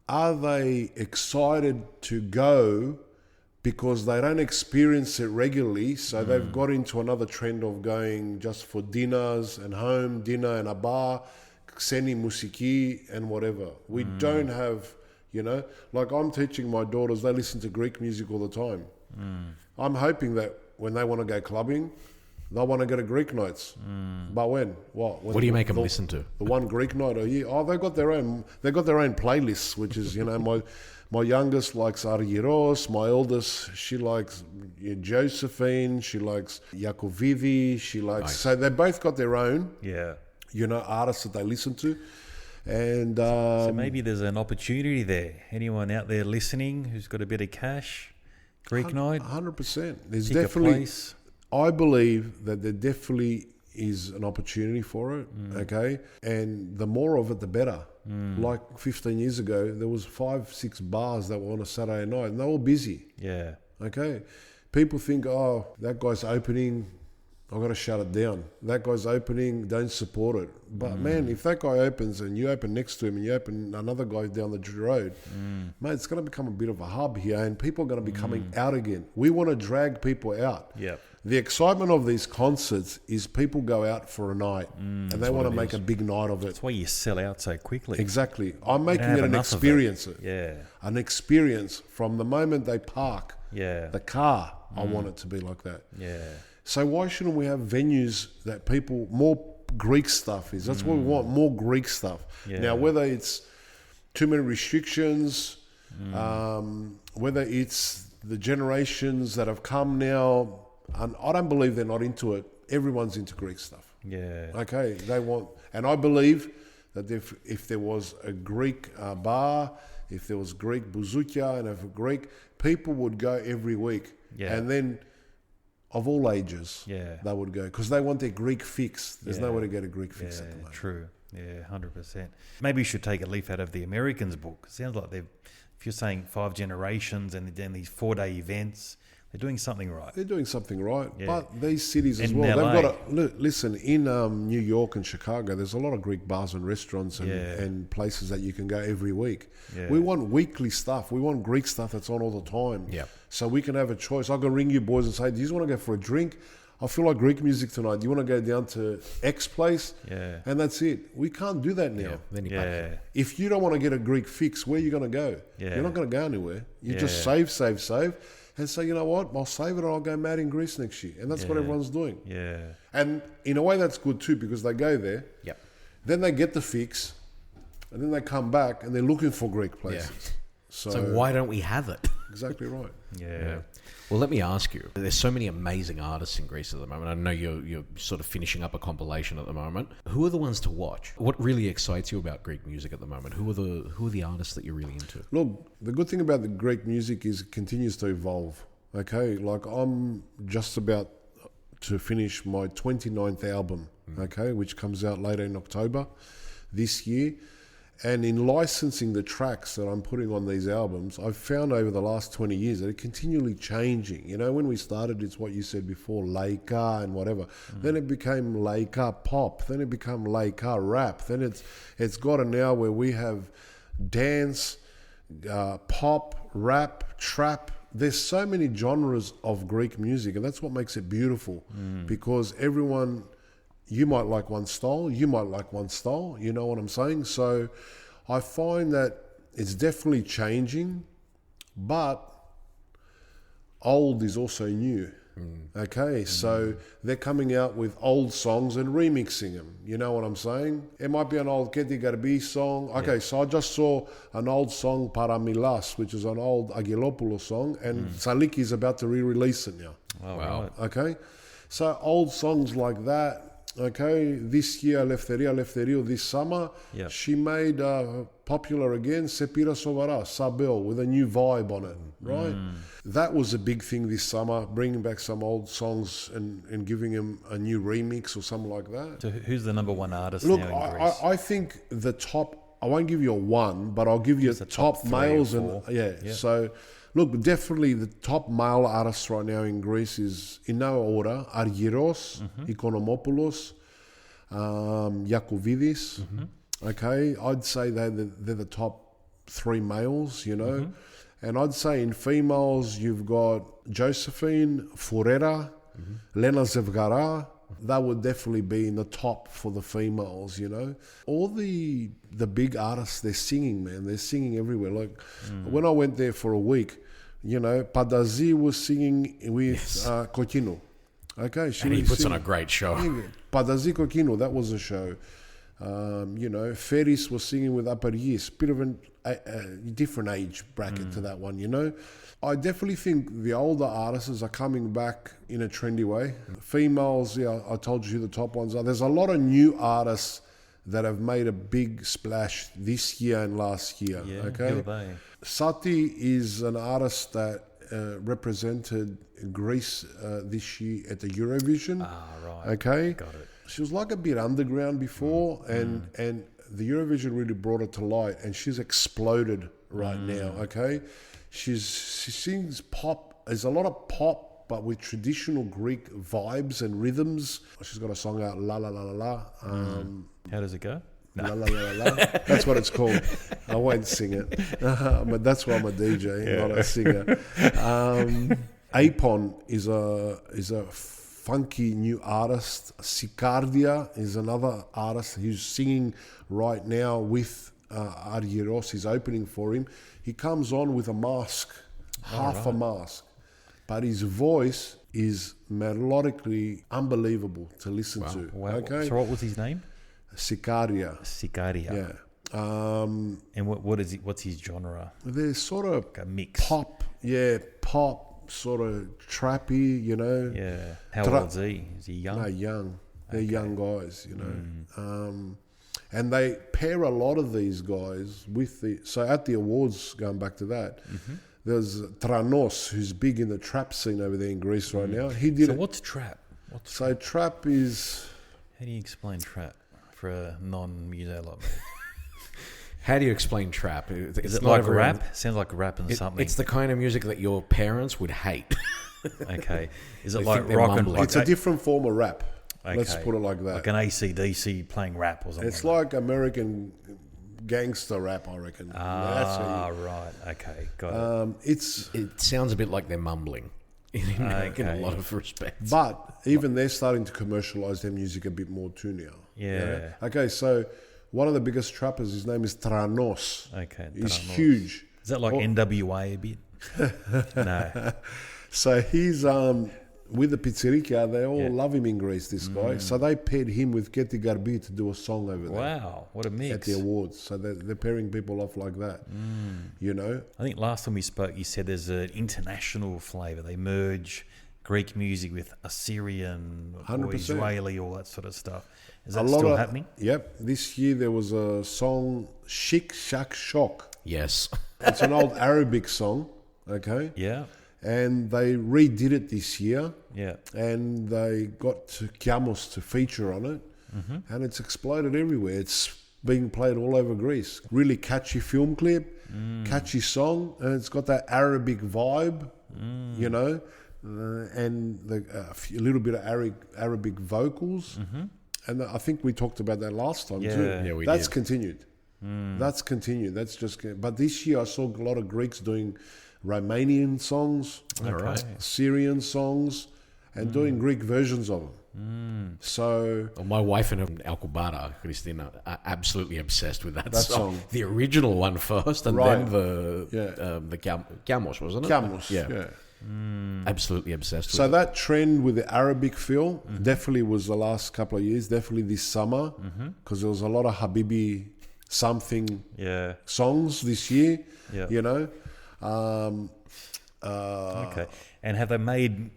are they excited to go because they don't experience it regularly? So they've got into another trend of going just for dinners and home, dinner and a bar, kseni musiki and whatever. We don't have, like I'm teaching my daughters, they listen to Greek music all the time. I'm hoping that when they want to go clubbing, they'll want to go to Greek nights. But when? What do you make them listen to? The one Greek night a year. Oh, they've got their own playlists, which is, my youngest likes Argyros, my eldest, she likes Josephine, she likes Yakovidi, she likes... So they both got their own, artists that they listen to. And so maybe there's an opportunity there. Anyone out there listening who's got a bit of cash... Greek night? 100%. There's definitely... I believe that there definitely is an opportunity for it, okay? And the more of it, the better. Like 15 years ago, there was 5-6 bars that were on a Saturday night, and they were busy. Yeah. Okay? People think, oh, that guy's opening, I've got to shut it down. That guy's opening, don't support it. But man, if that guy opens and you open next to him and you open another guy down the road, mate, it's going to become a bit of a hub here and people are going to be coming out again. We want to drag people out. Yep. The excitement of these concerts is people go out for a night and they want to make a big night of it. That's why you sell out so quickly. Exactly. I'm making it an experience. Yeah. An experience from the moment they park the car. I want it to be like that. Yeah. So why shouldn't we have venues that people, more Greek stuff is? That's what we want, more Greek stuff. Yeah. Now, whether it's too many restrictions, whether it's the generations that have come now, and I don't believe they're not into it. Everyone's into Greek stuff. Yeah. Okay, they want, and I believe that if there was a Greek bar, if there was Greek bouzoukia and if a Greek, people would go every week. Yeah. And then of all ages, they would go because they want their Greek fix. There's nowhere to get a Greek fix at the moment. True. Yeah, 100%. Maybe you should take a leaf out of the Americans' book. It sounds like if you're saying 5 generations and then these 4-day events, they're doing something right. They're doing something right. Yeah. But these cities as in well, LA. they've got to listen. In New York and Chicago, there's a lot of Greek bars and restaurants and places that you can go every week. Yeah. We want weekly stuff. We want Greek stuff that's on all the time. Yeah. So we can have a choice. I can ring you boys and say, do you want to go for a drink? I feel like Greek music tonight. Do you want to go down to X place? Yeah. And that's it. We can't do that now. Then if you don't want to get a Greek fix, where are you going to go? Yeah. You're not going to go anywhere. You just save. And say, you know what? I'll save it and I'll go mad in Greece next year. And that's what everyone's doing. Yeah. And in a way, that's good too because they go there. Yep. Then they get the fix. And then they come back and they're looking for Greek places. Yeah. So why don't we have it? Exactly right. Yeah. Well, let me ask you. There's so many amazing artists in Greece at the moment. I know you're sort of finishing up a compilation at the moment. Who are the ones to watch? What really excites you about Greek music at the moment? Who are the artists that you're really into? Look, the good thing about the Greek music is it continues to evolve. Okay, like I'm just about to finish my 29th album. Okay, which comes out later in October this year. And in licensing the tracks that I'm putting on these albums, I've found over the last 20 years that they're continually changing. You know, when we started, it's what you said before, Laika and whatever. Then it became Laika pop. Then it became Laika rap. Then it's got now where we have dance, pop, rap, trap. There's so many genres of Greek music, and that's what makes it beautiful, because everyone... You might like one style, you might like one style, you know what I'm saying? So I find that it's definitely changing, but old is also new. Okay, so they're coming out with old songs and remixing them, you know what I'm saying? It might be an old KST Buses song. Okay, so I just saw an old song, Paramilas, which is an old Aggelopoulos song, and Saliki is about to re-release it now. Oh, wow. Okay, so old songs like that. Okay, this year, Eleftheria, this summer, she made popular again, Sepira Sovara, Sabel, with a new vibe on it, right? That was a big thing this summer, bringing back some old songs and giving them a new remix or something like that. So who's the number one artist Look, now in Greece? I think the top, I won't give you a one, but I'll give you the top males. And so... Look, definitely the top male artists right now in Greece is, in no order, Argyros, Ikonomopoulos, Yakovidis. Okay, I'd say they're the top three males, you know. And I'd say in females, you've got Josephine, Furera, Lena Zevgara. That would definitely be in the top for the females, you know. All the big artists, they're singing, man. They're singing everywhere. Like when I went there for a week, you know, Padazi was singing with Kokino. Okay, and he puts on a great show. Padazi Kokino, that was a show. You know, Ferris was singing with Apargis, bit of a different age bracket to that one, you know. I definitely think the older artists are coming back in a trendy way. Females, I told you who the top ones are. There's a lot of new artists that have made a big splash this year and last year. Yeah, okay. who are they? Sati is an artist that represented Greece this year at the Eurovision. Ah, right. Okay. Got it. She was like a bit underground before, and the Eurovision really brought her to light, and she's exploded right now. Okay. She sings pop. There's a lot of pop, but with traditional Greek vibes and rhythms. She's got a song out, La La La La La. How does it go? La La La La La. That's what it's called. I won't sing it, but that's why I'm a DJ, not a singer. Apon is a funky new artist. Sicardia is another artist who's singing right now with Argyros. He's opening for him. He comes on with a mask, a mask, but his voice is melodically unbelievable to listen to. Wow. Okay, So what was his name? Sicaria. Yeah. And what's his genre? They're sort of Like a mix. pop, sort of trappy, you know. Yeah. How old is he? Is he young? No, young. They're young guys, you know. And they pair a lot of these guys with so at the awards, going back to that, there's Tranos, who's big in the trap scene over there in Greece right now. He did So what's trap? trap is... How do you explain trap for a non-muso like me? How do you explain trap? Is it like rap? Sounds like rap and something. It's the kind of music that your parents would hate. Okay. Is it They like think they're rock and mumbling. like It's a different form of rap. Okay. Let's put it like that. Like an AC/DC playing rap or something. It's like American gangster rap, I reckon. That's right. Okay, got it. It sounds a bit like they're mumbling in a lot of respects. But even they're starting to commercialize their music a bit more too now. Yeah. Okay, so one of the biggest trappers, his name is Tranos. Okay. He's Tranos. huge. Is that like NWA a bit? No. So he's with the Pizzerica, they all love him in Greece, this guy. So they paired him with KST Buses to do a song over there. Wow, what a mix. At the awards. So they're pairing people off like that, you know. I think last time we spoke, you said there's an international flavour. They merge Greek music with Assyrian, or 100%. Israeli, all that sort of stuff. Is that still happening? Yep. This year there was a song, Shik Shak Shok. Yes. It's an old Arabic song, okay? Yeah. And they redid it this year. Yeah. And they got Kiamos to feature on it. And it's exploded everywhere. It's being played all over Greece. Really catchy film clip, catchy song, and it's got that Arabic vibe, you know, and a little bit of Arabic vocals. And I think we talked about that last time too. Yeah, we That's did. continued. That's continued. That's just. But this year I saw a lot of Greeks doing Romanian songs, Syrian songs, and doing Greek versions of them. So Well, my wife and Alcubara, Christina, are absolutely obsessed with that song. The original one first, and Right. then the Gamos, wasn't it? Camels, Yeah. Absolutely obsessed with So it. that trend with the Arabic feel definitely was the last couple of years, definitely this summer, because there was a lot of Habibi something songs this year, Yeah. you know. Okay. And have they made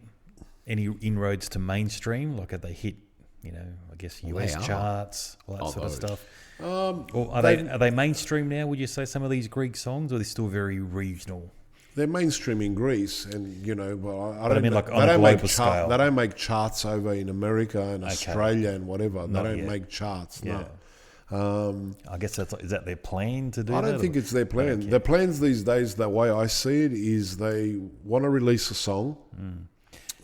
any inroads to mainstream? Like, have they hit, you know, I guess US they are. charts, all that sort of those. stuff? Or are they mainstream now? Would you say some of these Greek songs, or are they still very regional? They're mainstream in Greece, and you know, well, I I don't mean, know- like, on they a don't make global scale. They don't make charts over in America and Australia and whatever. They Not don't yet. make charts. Yeah. No. I guess is that their plan to do I that? don't think or- it's their plan. Their plans these days, the way I see it, is they want to release a song.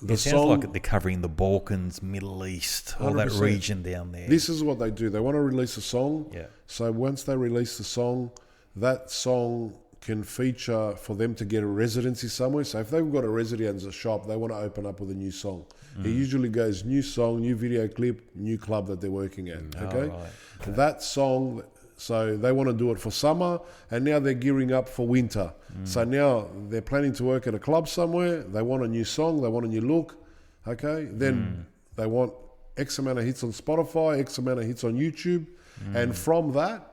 The It sounds like they're covering the Balkans, Middle East, all that 100%. region down there. This is what they do. They want to release a song. Yeah. So once they release the song, that song can feature for them to get a residency somewhere. So if they've got a residency as a shop, they want to open up with a new song. It usually goes new song, new video clip, new club that they're working at. Okay? right. That song, so they want to do it for summer, and now they're gearing up for winter. So now they're planning to work at a club somewhere. They want a new song. They want a new look. Okay? Then they want X amount of hits on Spotify, X amount of hits on YouTube. And from that,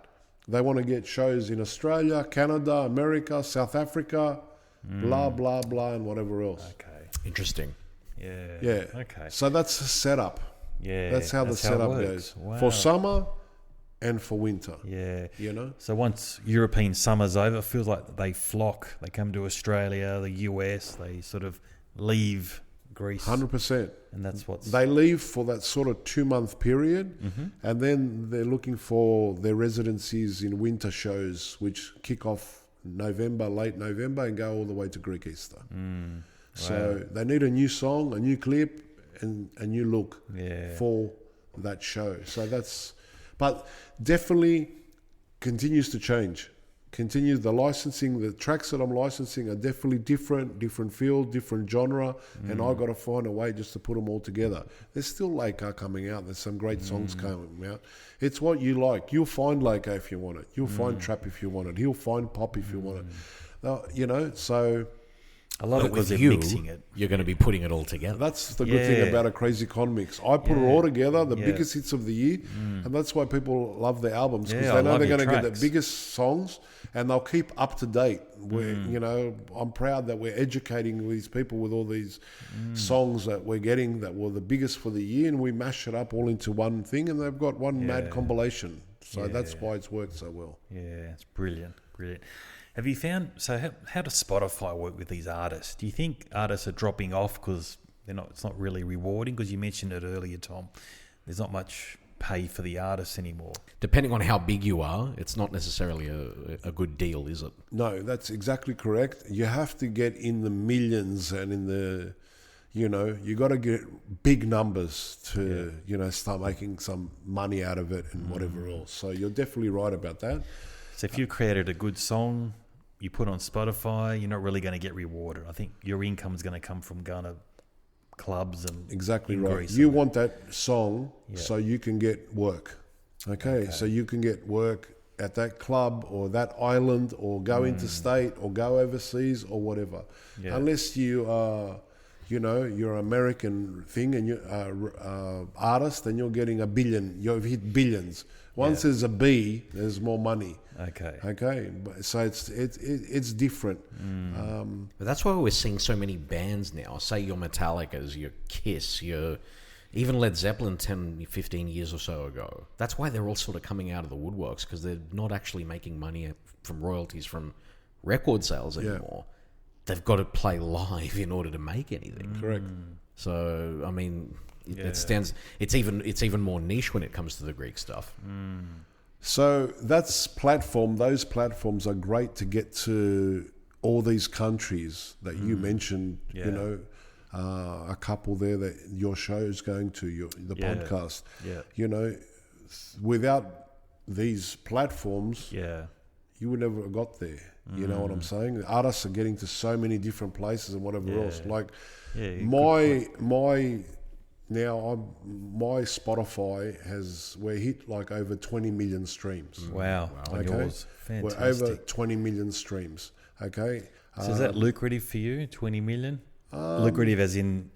they want to get shows in Australia, Canada, America, South Africa, blah, blah, blah, and whatever else. Okay. Interesting. Yeah. Yeah. Okay. So that's the setup. Yeah. That's how the setup works. goes. Wow. For summer and for winter. Yeah. You know? So once European summer's over, it feels like they flock. They come to Australia, the US. They sort of leave Greece, 100%. and that's what's They leave for that sort of 2-month period, and then they're looking for their residencies in winter shows, which kick off late November, and go all the way to Greek Easter. So they need a new song, a new clip, and a new look for that show. So but definitely continues to change. Continues the licensing. The tracks that I'm licensing are definitely different field, different genre, and I got to find a way just to put them all together. There's still Laker coming out. There's some great songs coming out. It's what you like. You'll find Laker if you want it. You'll find trap if you want it. He'll find pop if you want it. You know, so I love it But because with they're you, mixing it. you're going to be putting it all together. that's the good thing about a Krazy Kon mix. I put it all together, the Yeah. biggest hits of the year, and that's why people love the albums, because Yeah, I they know love they're your going to get tracks. the biggest songs, and they'll keep up to date. You know, I'm proud that we're educating these people with all these songs that we're getting that were the biggest for the year, and we mash it up all into one thing, and they've got one mad compilation. So that's why it's worked so well. Yeah, it's brilliant. Have you found, so how does Spotify work with these artists? Do you think artists are dropping off because it's not really rewarding? Because you mentioned it earlier, Tom. There's not much pay for the artists anymore. Depending on how big you are, it's not necessarily a good deal, is it? No, that's exactly correct. You have to get in the millions and in the, you got to get big numbers to, start making some money out of it and whatever else. So you're definitely right about that. So if you created a good song, you put it on Spotify, you're not really going to get rewarded. I think your income is going to come from going to clubs and Exactly in right. Greece. You want that song so you can get work. Okay, so you can get work at that club or that island or go interstate or go overseas or whatever. Yeah. Unless you are, you're an American thing and you're artist and you're getting a billion, you've hit billions. Once there's a B, there's more money. Okay, so it's different. But that's why we're seeing so many bands now. Say your Metallicas, your Kiss, your even Led Zeppelin 10, 15 years or so ago. That's why they're all sort of coming out of the woodworks, because they're not actually making money from royalties from record sales anymore. They've got to play live in order to make anything. Correct. So, I mean, it's even more niche when it comes to the Greek stuff. So that's platform. Those platforms are great to get to all these countries that you mentioned. Yeah. You know, a couple there that your show is going to, the podcast. Yeah. You know, without these platforms, you would never have got there. You know what I'm saying? Artists are getting to so many different places and whatever else. Like my Spotify we're hit like over 20 million streams. Wow. On yours. Fantastic. We're over 20 million streams. Okay. So is that lucrative for you, 20 million? Lucrative as in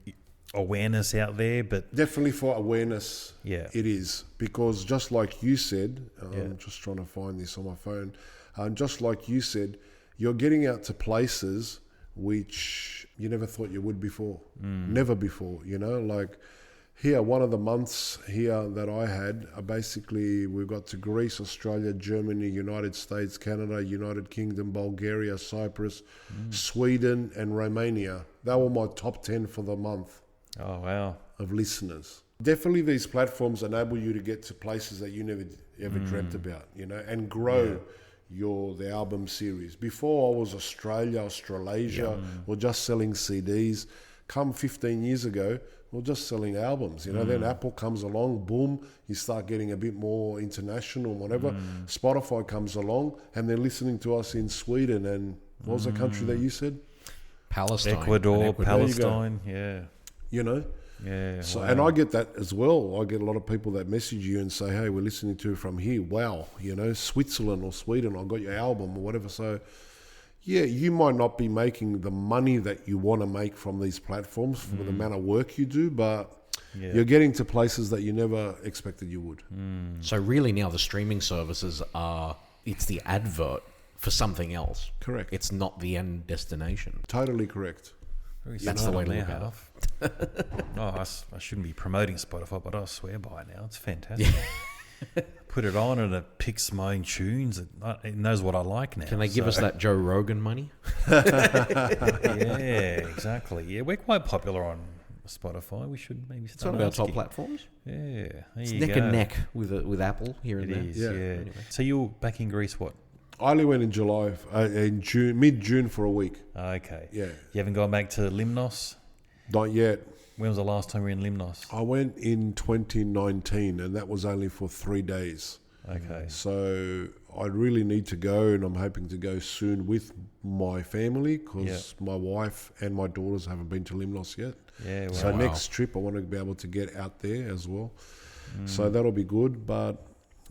awareness out there, but... Definitely for awareness, it is. Because just like you said, I'm just trying to find this on my phone, just like you said, you're getting out to places which you never thought you would before. Never before, you know, like... Here, one of the months here that I had, basically we got to Greece, Australia, Germany, United States, Canada, United Kingdom, Bulgaria, Cyprus, Sweden and Romania. They were my top 10 for the month. Oh, wow. Of listeners. Definitely these platforms enable you to get to places that you never ever dreamt about, you know, and grow the album series. Before I was Australasia, or just selling CDs. Come 15 years ago, we're just selling albums, you know. Then Apple comes along, boom, you start getting a bit more international, whatever. Spotify comes along, and they're listening to us in Sweden and what was the country that you said? Palestine. Ecuador. Palestine, You know? Yeah. So, and I get that as well. I get a lot of people that message you and say, hey, we're listening to it from here. Wow, you know, Switzerland or Sweden, I got your album or whatever. So, yeah, you might not be making the money that you want to make from these platforms for the amount of work you do, but you're getting to places that you never expected you would. So really now the streaming services it's the advert for something else. Correct. It's not the end destination. Totally correct. That's the way to look at it. I shouldn't be promoting Spotify, but I swear by it now. It's fantastic. Put it on and it picks my own tunes. It knows what I like now. Can they give us that Joe Rogan money? Yeah, exactly. Yeah, we're quite popular on Spotify. We should maybe start. It's one of our top platforms. Yeah, it's neck and neck with Apple here and there. It is, yeah. Anyway. So you're back in Greece, what? I only went in July, in June, mid-June for a week. Okay. Yeah. You haven't gone back to Limnos? Not yet. When was the last time you were in Limnos? I went in 2019, and that was only for 3 days. Okay. So I really need to go, and I'm hoping to go soon with my family because my wife and my daughters haven't been to Limnos yet. Yeah. Wow. So next trip, I want to be able to get out there as well. So that'll be good. But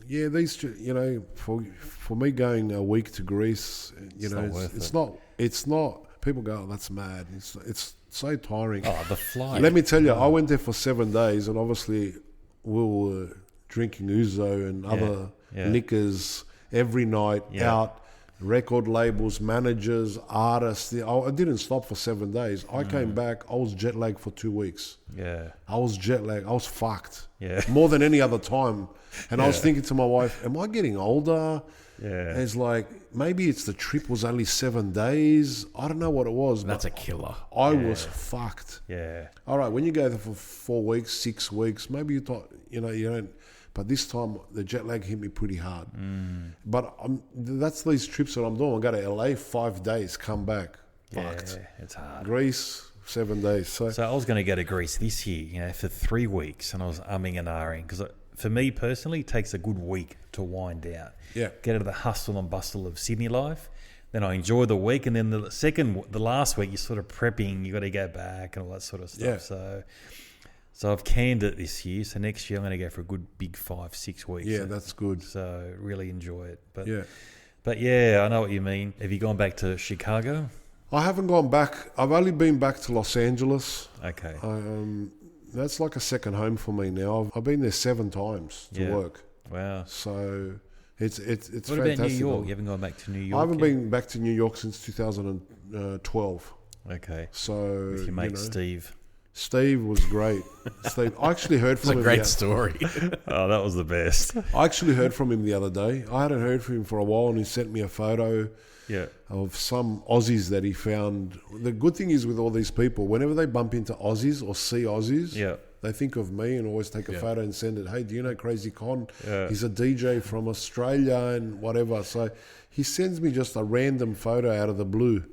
yeah, these, you know, for me going a week to Greece, you know, it's not. People go, oh, that's mad. It's so tiring. Oh, the flight. Let me tell you, I went there for 7 days, and obviously we were drinking ouzo and other liquors every night out. Record labels, managers, artists. I didn't stop for 7 days. I came back. I was jet lagged for 2 weeks. Yeah. I was jet lagged. I was fucked. Yeah. More than any other time. And I was thinking to my wife, am I getting older? Yeah. And it's like, maybe it's the trip was only 7 days. I don't know what it was. That's a killer. I was fucked. Yeah. All right, when you go there for 4 weeks, 6 weeks, maybe you thought, you know, you don't. But this time, the jet lag hit me pretty hard. But that's these trips that I'm doing. I go to LA 5 days, come back. Fucked. Yeah, it's hard. Greece, 7 days. So I was going to go to Greece this year, you know, for 3 weeks, and I was umming and ahhing because for me personally, it takes a good week to wind down. Yeah. Get out of the hustle and bustle of Sydney life. Then I enjoy the week, and then the last week, you're sort of prepping. You got to go back and all that sort of stuff. Yeah. So I've canned it this year. So next year I'm going to go for a good big 5-6 weeks. yeah, that's good. So really enjoy it. But Yeah. yeah, I know what you mean. Have you gone back to Chicago? I haven't gone back. I've only been back to Los Angeles. Okay. That's like a second home for me now. I've been there 7 times to work. Wow. So it's What fantastic. about New York? You haven't gone back to New York? I haven't been back to New York since 2012. Okay. So With your mate Steve. Steve was great. Steve, I actually heard from him. It's a great story. Oh, that was the best. I actually heard from him the other day. I hadn't heard from him for a while, and he sent me a photo of some Aussies that he found. The good thing is with all these people, whenever they bump into Aussies or see Aussies, they think of me and always take a photo and send it. Hey, do you know Krazy Kon? He's a DJ from Australia and whatever. So he sends me just a random photo out of the blue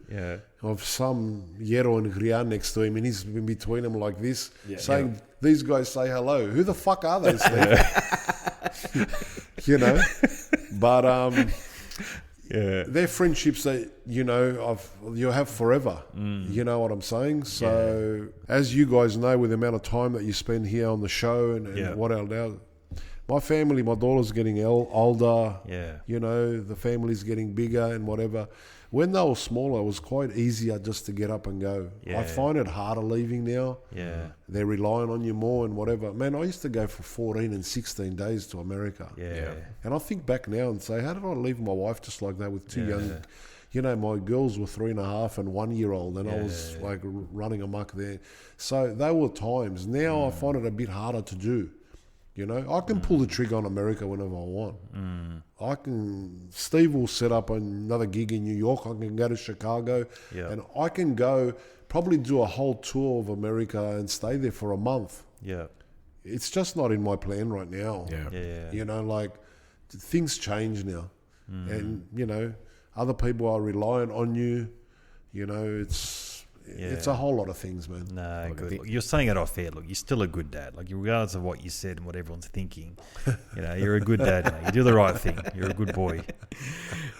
of some Yero and Grian next to him, and he's in between them like this, saying, these guys say hello. Who the fuck are those things? You know? But they're friendships that, you know, you'll have forever. You know what I'm saying? So as you guys know, with the amount of time that you spend here on the show and what else now, my family, my daughter's getting older. You know, the family's getting bigger and whatever. When they were smaller, it was quite easier just to get up and go. I find it harder leaving now. They're relying on you more and whatever. Man, I used to go for 14 and 16 days to America. And I think back now and say, how did I leave my wife just like that with two young... You know, my girls were 3.5 and 1 year old, and I was like running amok there. So they were times. Now I find it a bit harder to do. You know, I can pull the trigger on America whenever I want. Steve will set up another gig in New York. I can go to Chicago and I can go probably do a whole tour of America and stay there for a month. It's just not in my plan right now. You know, like things change now. And, you know, other people are reliant on you. You know, it's a whole lot of things, man. No, good. Look, you're saying it off air. Look, you're still a good dad. Like, regardless of what you said and what everyone's thinking, you know, you're a good dad. Mate. You do the right thing. You're a good boy.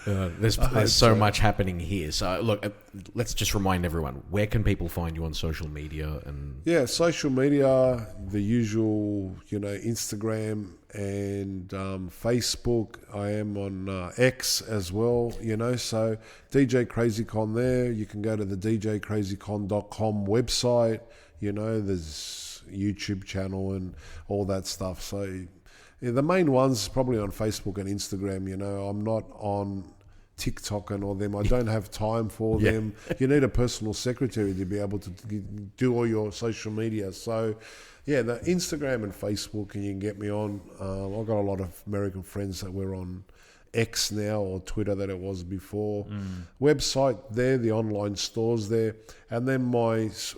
There's so much happening here. So, look, let's just remind everyone, where can people find you on social media? And social media, the usual, you know, Instagram and Facebook. I am on X as well, you know, so DJ Krazy Kon there. You can go to the djkrazykon.com website, you know, there's YouTube channel and all that stuff. So the main ones probably on Facebook and Instagram, you know. I'm not on TikTok and all them. I don't have time for them. You need a personal secretary to be able to do all your social media. So the Instagram and Facebook, and you can get me on. I've got a lot of American friends that we're on X now, or Twitter that it was before. Website there, the online stores there, and then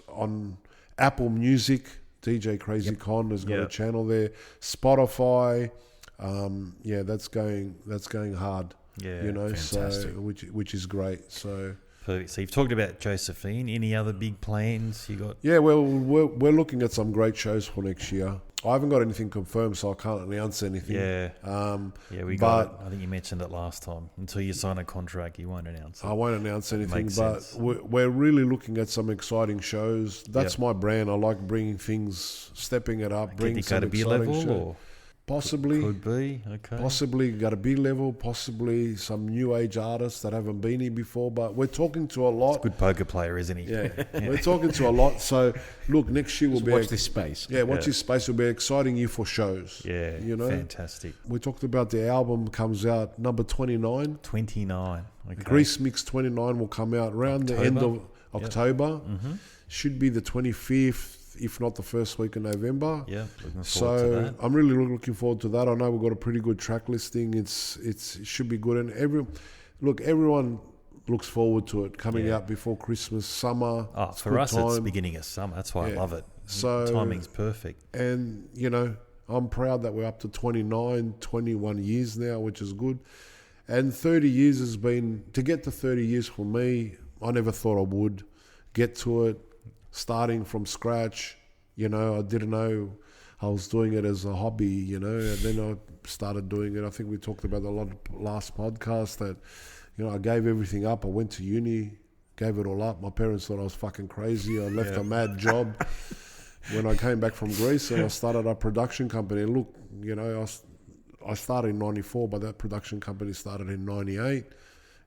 on Apple Music, DJ Krazy Kon has got a channel there. Spotify, that's going hard. You know, fantastic. So which is great. So. Perfect. So you've talked about Josephine. Any other big plans you got? Yeah, well, we're looking at some great shows for next year. I haven't got anything confirmed, so I can't announce anything. We got it. I think you mentioned it last time. Until you sign a contract, you won't announce it. I won't announce anything, but sense. we're really looking at some exciting shows. That's my brand. I like bringing things, stepping it up, bringing some exciting shows. Or? Possibly. Could be, okay. Possibly got a B level, possibly some new age artists that haven't been here before, but we're talking to a lot. He's a good poker player, isn't he? Yeah. We're talking to a lot. So, look, next year will be... Watch this space. Yeah, watch this space. Will be an exciting year for shows. Yeah, you know? Fantastic. We talked about the album comes out, number 29. 29, okay. Grease Mix 29 will come out around the end of October. Should be the 25th. If not the first week of November. Yeah, looking forward to that. I'm really looking forward to that. I know we've got a pretty good track listing. It should be good. And everyone looks forward to it coming out before Christmas, summer. Oh, for us, it's the beginning of summer. That's why I love it. So timing's perfect. And, you know, I'm proud that we're up to 21 years now, which is good. And 30 years has been, to get to 30 years for me, I never thought I would get to it. Starting from scratch, you know, I didn't know I was doing it as a hobby, you know, and then I started doing it. I think we talked about a lot last podcast that, you know, I gave everything up. I went to uni, gave it all up. My parents thought I was fucking crazy. I left a mad job when I came back from Greece, and I started a production company. And look, you know, I started in 94, but that production company started in 98.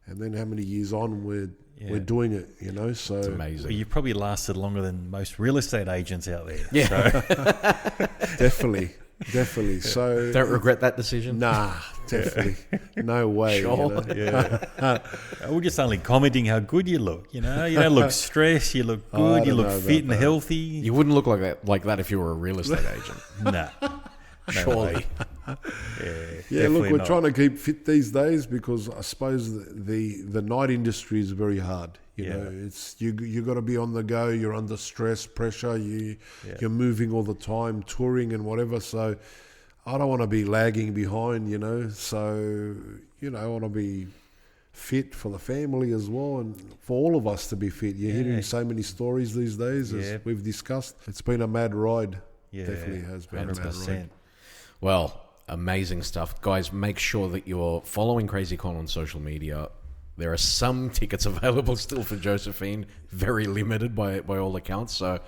And then how many years on we're doing it, you know, so... It's amazing. Well, you've probably lasted longer than most real estate agents out there. Yeah. So. Definitely. So don't regret that decision? Nah, definitely. No way. Sure. You know? We're just only commenting how good you look, you know. You don't look stressed, you look good, you look fit and healthy. You wouldn't look like that if you were a real estate agent. Nah. Surely. Yeah, look, we're trying to keep fit these days because I suppose the night industry is very hard. You know, it's you got to be on the go. You're under stress, pressure. You're moving all the time, touring and whatever. So I don't want to be lagging behind. You know, so I want to be fit for the family as well, and for all of us to be fit. You're hearing so many stories these days, as we've discussed. It's been a mad ride. Definitely has been 100%. A mad ride. Well, amazing stuff. Guys, make sure that you're following Krazy Kon on social media. There are some tickets available still for Josephine, very limited by all accounts. So,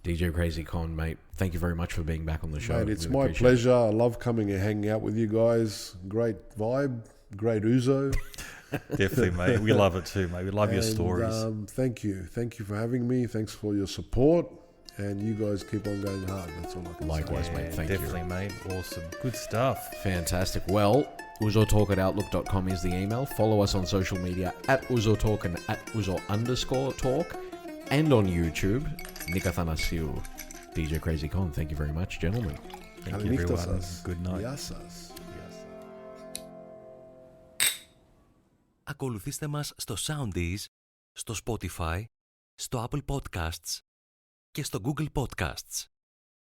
DJ Krazy Kon, mate, thank you very much for being back on the show. Mate, it's my pleasure. I love coming and hanging out with you guys. Great vibe, great Ouzo. Definitely, mate. We love it too, mate. We love your stories. Thank you for having me. Thanks for your support. And you guys keep on going hard. That's all I can say. Likewise, mate. Thank you. Definitely, mate. Awesome. Good stuff. Fantastic. Well, ouzotalk@outlook.com is the email. Follow us on social media @Ouzo Talk and @Ouzo_talk. And on YouTube, Nick Athanasiou, DJ Krazy Kon. Thank you very much, gentlemen. Thank you, everyone. Good night. Γεια σας. Ακολουθήστε μας στο Soundees, στο Spotify, στο Apple Podcasts και στο Google Podcasts.